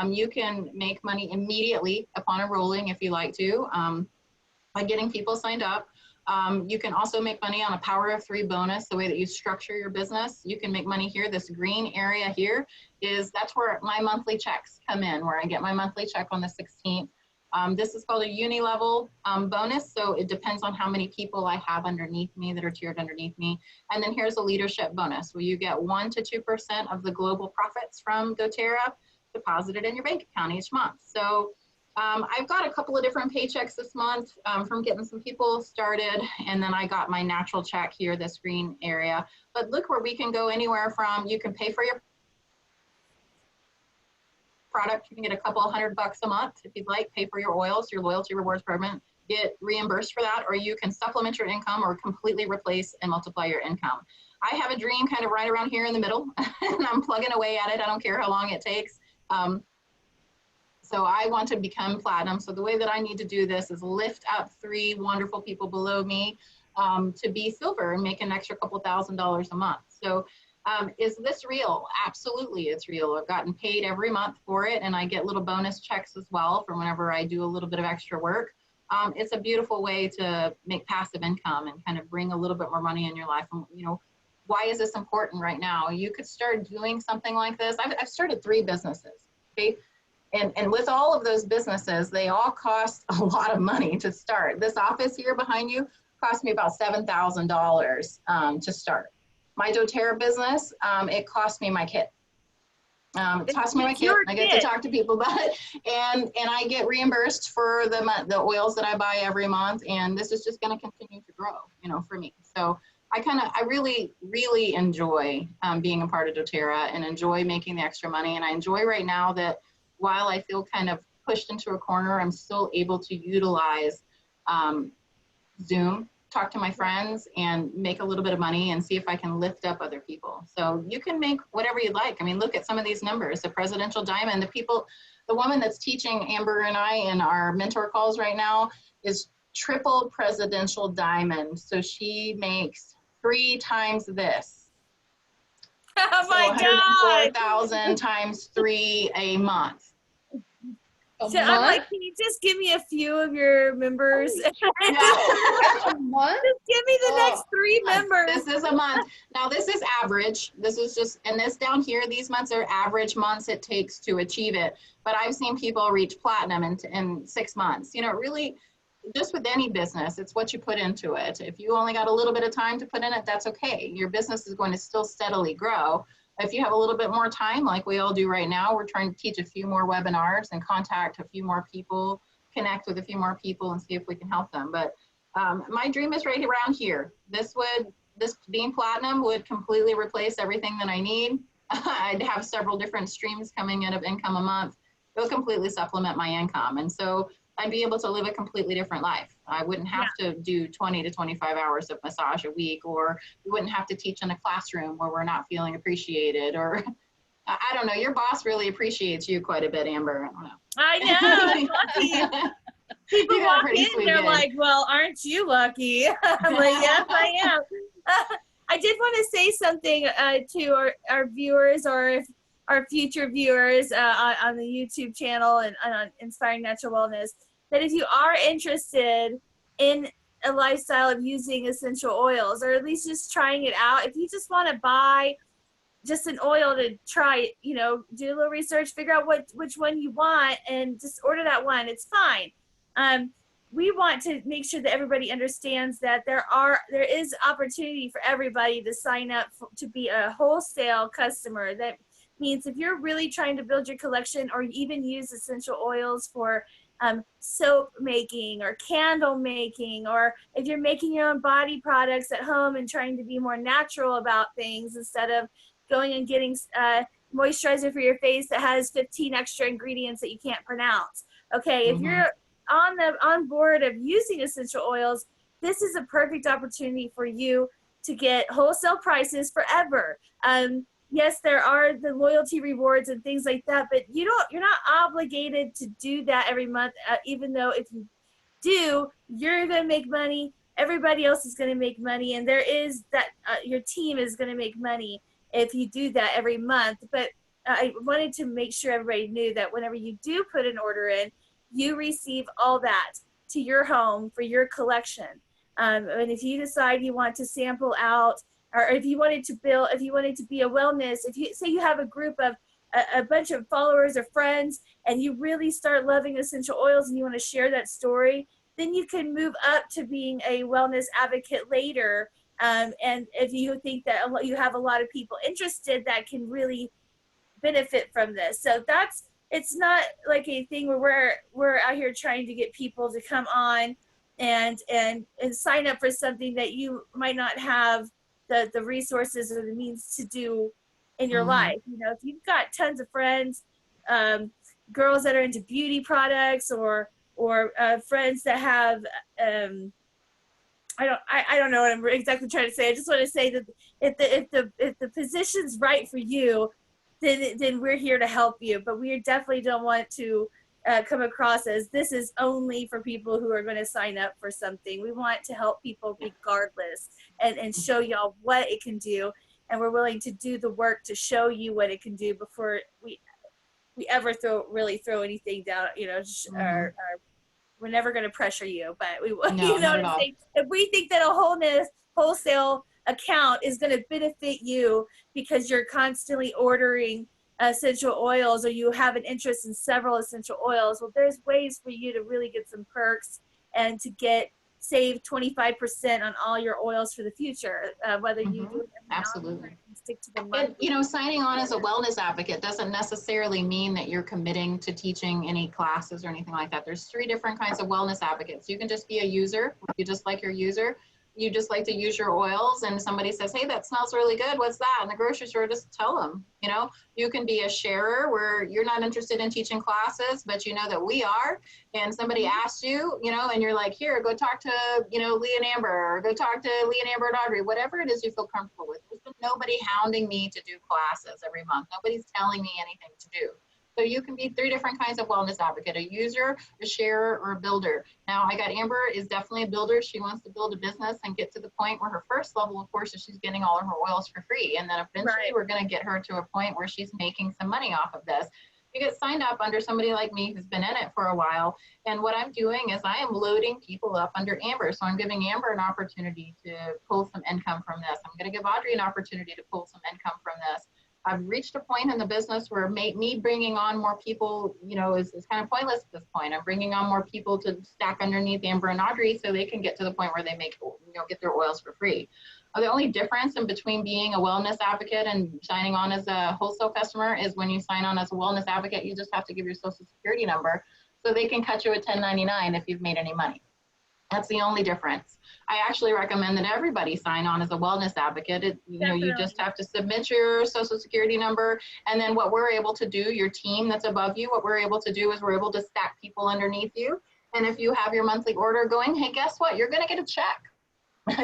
You can make money immediately upon enrolling if you like to, by getting people signed up. You can also make money on a power of 3 bonus, the way that you structure your business. You can make money here. This green area here that's where my monthly checks come in, where I get my monthly check on the 16th. This is called a uni-level bonus, so it depends on how many people I have underneath me that are tiered underneath me. And then here's a leadership bonus, where you get 1 to 2% of the global profits from doTERRA deposited in your bank account each month. So I've got a couple of different paychecks this month from getting some people started, and then I got my natural check here, this green area. But look where we can go anywhere from, you can pay for your product, you can get a couple $100 a month if you'd like, pay for your oils, your loyalty rewards program, get reimbursed for that, or you can supplement your income or completely replace and multiply your income. I have a dream kind of right around here in the middle, and I'm plugging away at it. I don't care how long it takes. So I want to become platinum. So the way that I need to do this is lift up 3 wonderful people below me to be silver and make an extra couple $1,000s a month. So is this real? Absolutely, it's real. I've gotten paid every month for it, and I get little bonus checks as well for whenever I do a little bit of extra work. It's a beautiful way to make passive income and kind of bring a little bit more money in your life. And, you know, why is this important right now? You could start doing something like this. I've started 3 businesses, okay? And with all of those businesses, they all cost a lot of money to start. This office here behind you cost me about $7,000 to start. My doTERRA business, it cost me my kit. It cost me my kit. I get to talk to people about it, and I get reimbursed for the oils that I buy every month, and this is just going to continue to grow, you know, for me. So I really, really enjoy being a part of doTERRA and enjoy making the extra money, and I enjoy right now that while I feel kind of pushed into a corner, I'm still able to utilize Zoom, talk to my friends, and make a little bit of money and see if I can lift up other people. So you can make whatever you like. I mean, look at some of these numbers, the presidential diamond, the woman that's teaching Amber and I in our mentor calls right now is triple presidential diamond. So she makes 3 times this. Oh my God. 104,000 times 3 a month. So I'm like, can you just give me a few of your members? A month? Just give me the next 3 members. This is a month. Now this is average. This is just, and this down here, these months are average months it takes to achieve it. But I've seen people reach platinum in 6 months. You know, really, just with any business, it's what you put into it. If you only got a little bit of time to put in it, that's okay. Your business is going to still steadily grow. If you have a little bit more time, like we all do right now, we're trying to teach a few more webinars and contact a few more people, connect with a few more people and see if we can help them. But my dream is right around here. This being platinum would completely replace everything that I need. I'd have several different streams coming in of income a month. It would completely supplement my income. And so I'd be able to live a completely different life. I wouldn't have to do 20 to 25 hours of massage a week, or we wouldn't have to teach in a classroom where we're not feeling appreciated, or I don't know. Your boss really appreciates you quite a bit, Amber. I don't know. I know. I'm lucky. People You got a walk pretty in, sweet they're gig. like, well, aren't you lucky? I'm like, yes, I am. I did want to say something to our viewers, or if our future viewers on the YouTube channel and on Inspiring Natural Wellness, that if you are interested in a lifestyle of using essential oils, or at least just trying it out, if you just want to buy just an oil to try, you know, do a little research, figure out which one you want, and just order that one. It's fine. We want to make sure that everybody understands that there is opportunity for everybody to sign up to be a wholesale customer. That means if you're really trying to build your collection, or even use essential oils for soap making or candle making, or if you're making your own body products at home and trying to be more natural about things instead of going and getting moisturizer for your face that has 15 extra ingredients that you can't pronounce. Okay, if you're on board of using essential oils, this is a perfect opportunity for you to get wholesale prices forever. Yes, there are the loyalty rewards and things like that, but you're not obligated to do that every month, even though if you do, you're going to make money, everybody else is going to make money, and there is that your team is going to make money if you do that every month. But I wanted to make sure everybody knew that whenever you do put an order in, you receive all that to your home for your collection. And if you decide you want to sample out, or if you wanted to be a wellness, if you say you have a group of a bunch of followers or friends, and you really start loving essential oils and you want to share that story, then you can move up to being a wellness advocate later. And if you think that you have a lot of people interested that can really benefit from this. So it's not like a thing where we're out here trying to get people to come on and sign up for something that you might not have the resources or the means to do in your life. You know, if you've got tons of friends, girls that are into beauty products, or friends that have I don't know what I'm exactly trying to say. I just want to say that if the position's right for you, then we're here to help you. But we definitely don't want to come across as this is only for people who are going to sign up for something. We want to help people regardless, and show y'all what it can do. And we're willing to do the work to show you what it can do before we ever throw anything down. You know, we're never going to pressure you, but we will. No, You know not what at I'm all. saying? If we think that a wholesale account is going to benefit you because you're constantly ordering essential oils, or you have an interest in several essential oils, well, there's ways for you to really get some perks and to save 25% on all your oils for the future, whether you do it Absolutely. stick to the And, month. you know, signing on as a wellness advocate doesn't necessarily mean that you're committing to teaching any classes or anything like that. There's 3 different kinds of wellness advocates. You can just be a user. You just like your user. You just like to use your oils, and somebody says, hey, that smells really good. What's that? In the grocery store, just tell them. You know, you can be a sharer where you're not interested in teaching classes, but you know that we are, and somebody asks you, you know, and you're like, here, go talk to, you know, Lee and Amber, or go talk to Lee and Amber and Audrey, whatever it is you feel comfortable with. There's been nobody hounding me to do classes every month. Nobody's telling me anything to do. So you can be 3 different kinds of wellness advocate: a user, a sharer, or a builder. Now, I got Amber is definitely a builder. She wants to build a business and get to the point where her first level, of course, is she's getting all of her oils for free. And then eventually we're going to get her to a point where she's making some money off of this. You get signed up under somebody like me who's been in it for a while. And what I'm doing is I am loading people up under Amber. So I'm giving Amber an opportunity to pull some income from this. I'm going to give Audrey an opportunity to pull some income from this. I've reached a point in the business where me bringing on more people, you know, is kind of pointless at this point. I'm bringing on more people to stack underneath Amber and Audrey so they can get to the point where they get their oils for free. The only difference in between being a wellness advocate and signing on as a wholesale customer is when you sign on as a wellness advocate, you just have to give your social security number so they can cut you a 1099 if you've made any money. That's the only difference. I actually recommend that everybody sign on as a wellness advocate. You know, you just have to submit your social security number. And then what we're able to do, your team that's above you, what we're able to do is we're able to stack people underneath you. And if you have your monthly order going, hey, guess what? You're going to get a check.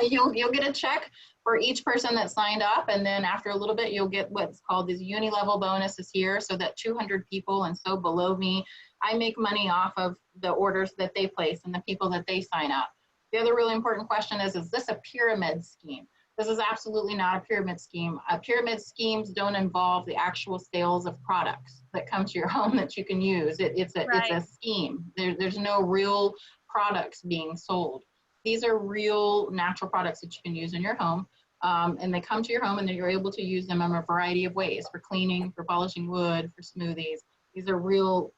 You'll get a check for each person that signed up. And then after a little bit, you'll get what's called these uni-level bonuses here. So that 200 people and so below me, I make money off of the orders that they place and the people that they sign up. The other really important question is this a pyramid scheme? This is absolutely not a pyramid scheme. Pyramid schemes don't involve the actual sales of products that come to your home that you can use. It's a scheme. There's no real products being sold. These are real natural products that you can use in your home. And they come to your home and then you're able to use them in a variety of ways, for cleaning, for polishing wood, for smoothies. These are real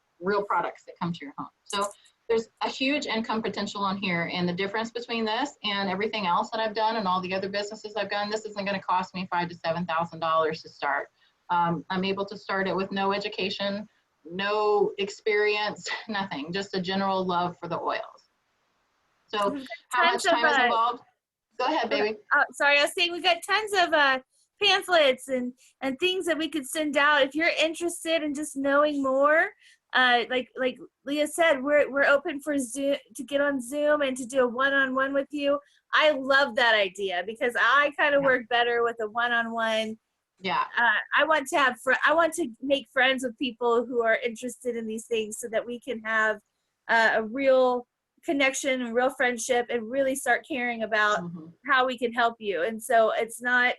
products that come to your home. So there's a huge income potential on here, and the difference between this and everything else that I've done and all the other businesses I've done, this isn't going to cost me $5,000 to $7,000 to start. I'm able to start it with no education, no experience, nothing, just a general love for the oils. So how much time is involved? Go ahead, baby. Sorry, I was saying we got tons of pamphlets and things that we could send out if you're interested in just knowing more. Like Leah said, we're open for Zoom, to get on Zoom and to do a one-on-one with you. I love that idea because I kind of work better with a one-on-one. Yeah. I want to make friends with people who are interested in these things so that we can have a real connection and real friendship and really start caring about how we can help you. And so it's not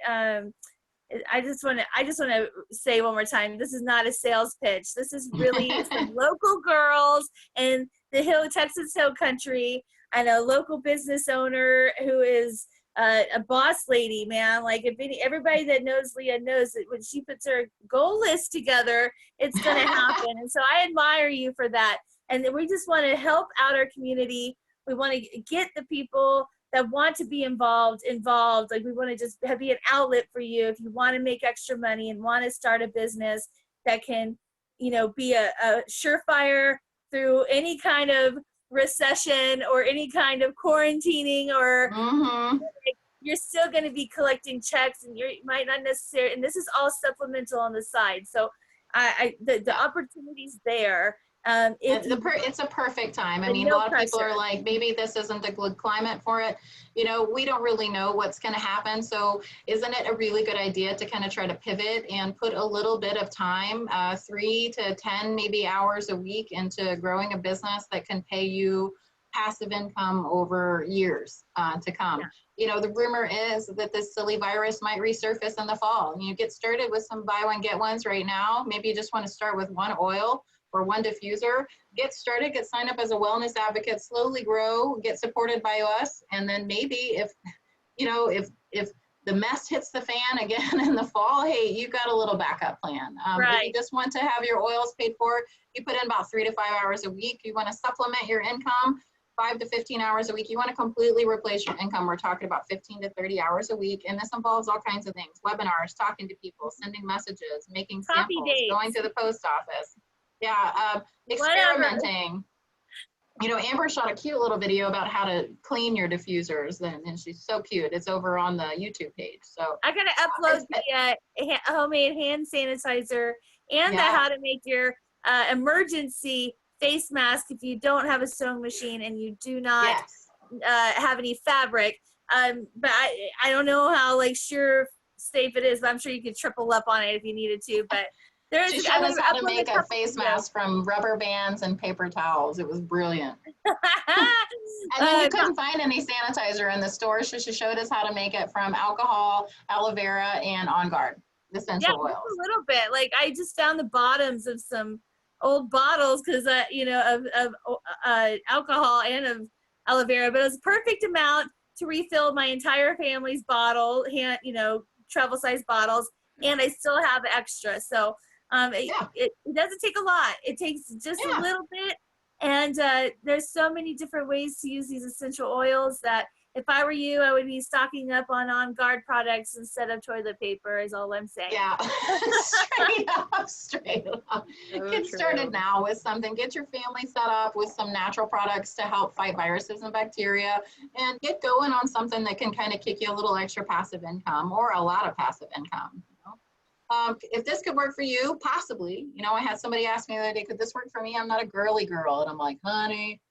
I just want to say one more time, this is not a sales pitch. This is really some local girls in the Texas Hill Country, and a local business owner who is a boss lady, man. Like everybody that knows Leah knows that when she puts her goal list together, it's going to happen. And so I admire you for that. And we just want to help out our community. We want to get the people that want to be involved. Like we want to just be an outlet for you if you want to make extra money and want to start a business that can, be a surefire through any kind of recession or any kind of quarantining, or you're still going to be collecting checks, and you might not necessarily, and this is all supplemental on the side. So the opportunity's there. It's a perfect time. I mean, a lot of people are like, maybe this isn't a good climate for it. We don't really know what's going to happen. So isn't it a really good idea to kind of try to pivot and put a little bit of time, 3 to 10 maybe hours a week, into growing a business that can pay you passive income over years to come. Yeah. The rumor is that this silly virus might resurface in the fall. You get started with some buy one, get ones right now. Maybe you just want to start with one oil or one diffuser. Get started, get signed up as a wellness advocate, slowly grow, get supported by us. And then maybe if the mess hits the fan again in the fall, hey, you got a little backup plan. If you just want to have your oils paid for, you put in about 3 to 5 hours a week. You want to supplement your income 5 to 15 hours a week. You want to completely replace your income. We're talking about 15 to 30 hours a week. And this involves all kinds of things: webinars, talking to people, sending messages, making samples, going to the post office. Yeah, experimenting. Amber shot a cute little video about how to clean your diffusers, and she's so cute. It's over on the YouTube page. So I gotta upload the homemade hand sanitizer and the how to make your emergency face mask if you don't have a sewing machine and you do not have any fabric. But I don't know how sure safe it is, but I'm sure you could triple up on it if you needed to. But she showed us how to make a face mask from rubber bands and paper towels. It was brilliant. And then you couldn't find any sanitizer in the store, so she showed us how to make it from alcohol, aloe vera, and On Guard essential oils. A little bit. I just found the bottoms of some old bottles because of alcohol and of aloe vera, but it was a perfect amount to refill my entire family's bottle, travel size bottles, and I still have extra. So it doesn't take a lot. It takes just a little bit. And there's so many different ways to use these essential oils that if I were you, I would be stocking up on Guard products instead of toilet paper, is all I'm saying. Yeah, straight Straight up. So Get started true. now with something. Get your family set up with some natural products to help fight viruses and bacteria, and get going on something that can kind of kick you a little extra passive income or a lot of passive income. If this could work for you, possibly. I had somebody ask me the other day, could this work for me? I'm not a girly girl. And I'm like, honey,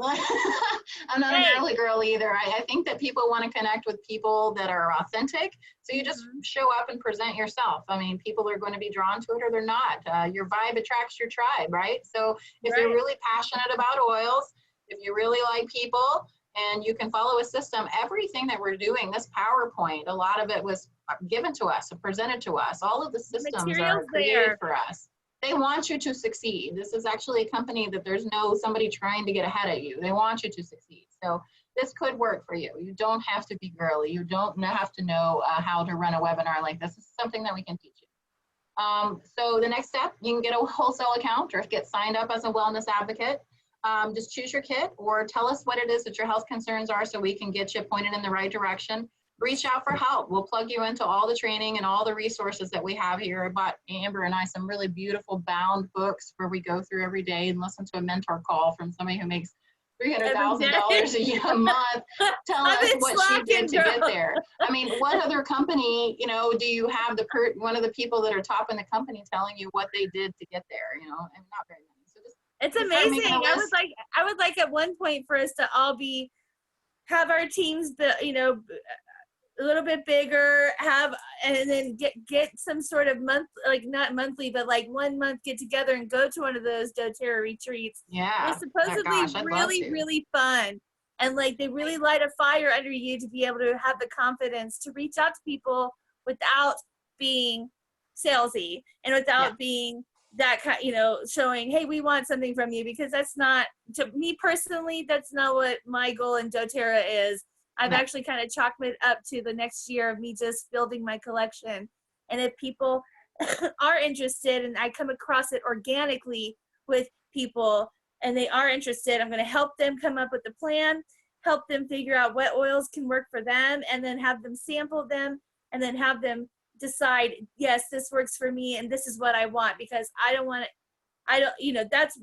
I'm not a girly girl either. I think that people want to connect with people that are authentic. So you just show up and present yourself. I mean, people are going to be drawn to it or they're not. Your vibe attracts your tribe, right? So if you're really passionate about oils, if you really like people, and you can follow a system, everything that we're doing, this PowerPoint, a lot of it was given to us and presented to us. All of the systems are created for us. They want you to succeed. This is actually a company that there's no somebody trying to get ahead of you. They want you to succeed. So this could work for you. You don't have to be girly. You don't have to know how to run a webinar like this. This is something that we can teach you. So the next step, you can get a wholesale account or get signed up as a wellness advocate. Just choose your kit or tell us what it is that your health concerns are so we can get you pointed in the right direction. Reach out for help. We'll plug you into all the training and all the resources that we have here. I bought Amber and I some really beautiful bound books where we go through every day and listen to a mentor call from somebody who makes $300,000 a month, telling us what she did to get there. I mean, what other company, do you have one of the people that are top in the company telling you what they did to get there? And not very many. So it's amazing. I would like at one point for us to all have our teams, a little bit bigger, and then get some sort of not monthly, but like 1 month get together and go to one of those doTERRA retreats. Yeah. They're supposedly really fun. And they really light a fire under you to be able to have the confidence to reach out to people without being salesy and without being that kind, showing, hey, we want something from you, because that's not, to me personally, that's not what my goal in doTERRA is. I've actually kind of chalked it up to the next year of me just building my collection. And if people are interested and I come across it organically with people and they are interested, I'm going to help them come up with a plan, help them figure out what oils can work for them, and then have them sample them and then have them decide, yes, this works for me and this is what I want, because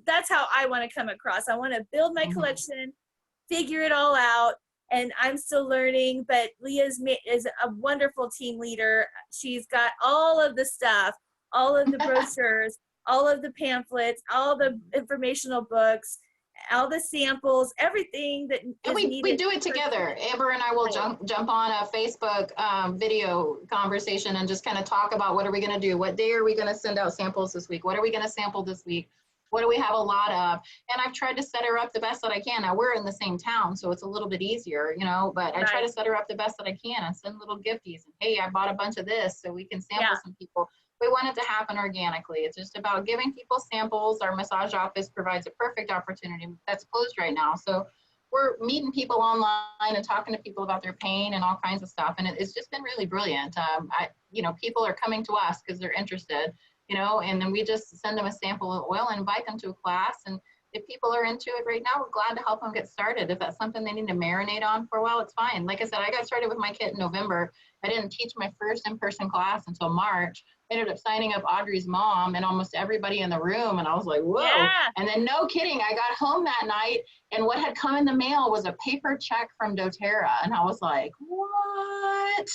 that's how I want to come across. I want to build my collection, figure it all out. And I'm still learning, but Leah is a wonderful team leader. She's got all of the stuff, all of the brochures, all of the pamphlets, all the informational books, all the samples, everything that is needed. We do it together. Amber and I will jump on a Facebook video conversation and just kind of talk about what are we going to do? What day are we going to send out samples this week? What are we going to sample this week? What do we have a lot of? And I've tried to set her up the best that I can. Now we're in the same town, so it's a little bit easier, but I try to set her up the best that I can and send little gifties. And hey, I bought a bunch of this so we can sample some people. We want it to happen organically. It's just about giving people samples. Our massage office provides a perfect opportunity that's closed right now. So we're meeting people online and talking to people about their pain and all kinds of stuff. And it's just been really brilliant. People are coming to us because they're interested. And then we just send them a sample of oil and invite them to a class. And if people are into it right now, we're glad to help them get started. If that's something they need to marinate on for a while, it's fine. Like I said, I got started with my kit in November. I didn't teach my first in-person class until March. I ended up signing up Audrey's mom and almost everybody in the room. And I was like, whoa. Yeah. And then no kidding, I got home that night and what had come in the mail was a paper check from doTERRA. And I was like, what?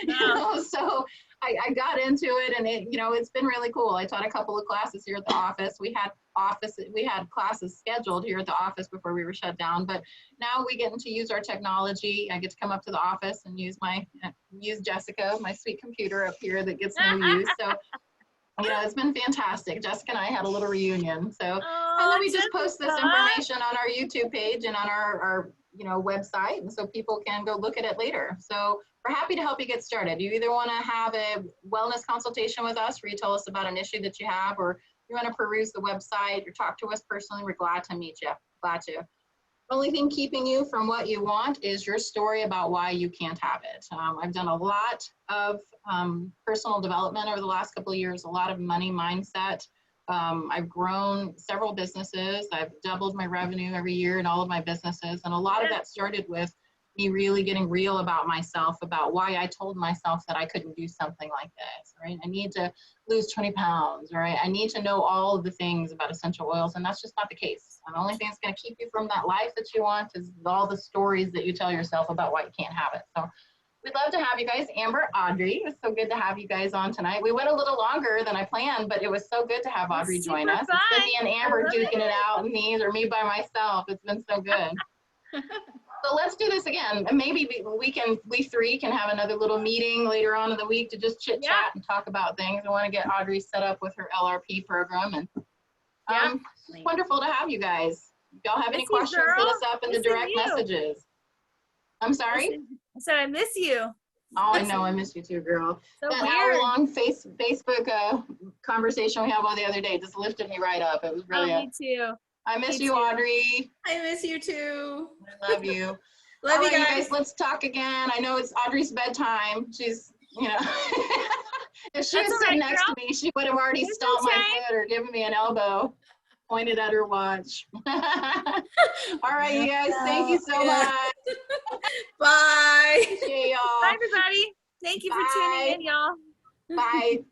Wow. So I got into it and it's been really cool. I taught a couple of classes here at the office. We had classes scheduled here at the office before we were shut down, but now we get to use our technology. I get to come up to the office and use Jessica, my sweet computer up here that gets no use. So, it's been fantastic. Jessica and I had a little reunion. So, and then we just post this information on our YouTube page and on our website, and so people can go look at it later. So we're happy to help you get started. You either want to have a wellness consultation with us where you tell us about an issue that you have, or you want to peruse the website or talk to us personally, we're glad to meet you. Glad to. The only thing keeping you from what you want is your story about why you can't have it. I've done a lot of personal development over the last couple of years, a lot of money mindset. I've grown several businesses. I've doubled my revenue every year in all of my businesses. And a lot of that started with me really getting real about myself, about why I told myself that I couldn't do something like this, right? I need to lose 20 pounds, right? I need to know all of the things about essential oils, and that's just not the case. And the only thing that's going to keep you from that life that you want is all the stories that you tell yourself about why you can't have it. So we'd love to have you guys. Amber, Audrey, it was so good to have you guys on tonight. We went a little longer than I planned, but it was so good to have Audrey join us. Fun. It's been me and Amber duking it out, and me or me by myself. It's been so good. So let's do this again. And maybe we three can have another little meeting later on in the week to just chit chat and talk about things. I want to get Audrey set up with her LRP program, and it's wonderful to have you guys. If y'all have any questions, hit us up in the direct messages. I'm sorry? I said I miss you. Oh, I know. I miss you too, girl. So that weird. hour-long Facebook conversation we had the other day just lifted me right up. It was brilliant. Me too. I miss you, Audrey. I miss you too. I love you. Love you right, guys. Let's talk again. I know it's Audrey's bedtime. She's, you know, if she was sitting next to me, she would have already stomped my foot or given me an elbow, pointed at her watch. All right, you guys. Thank you so much. Bye. Okay, y'all. Bye, everybody. Thank you for tuning in, y'all. Bye.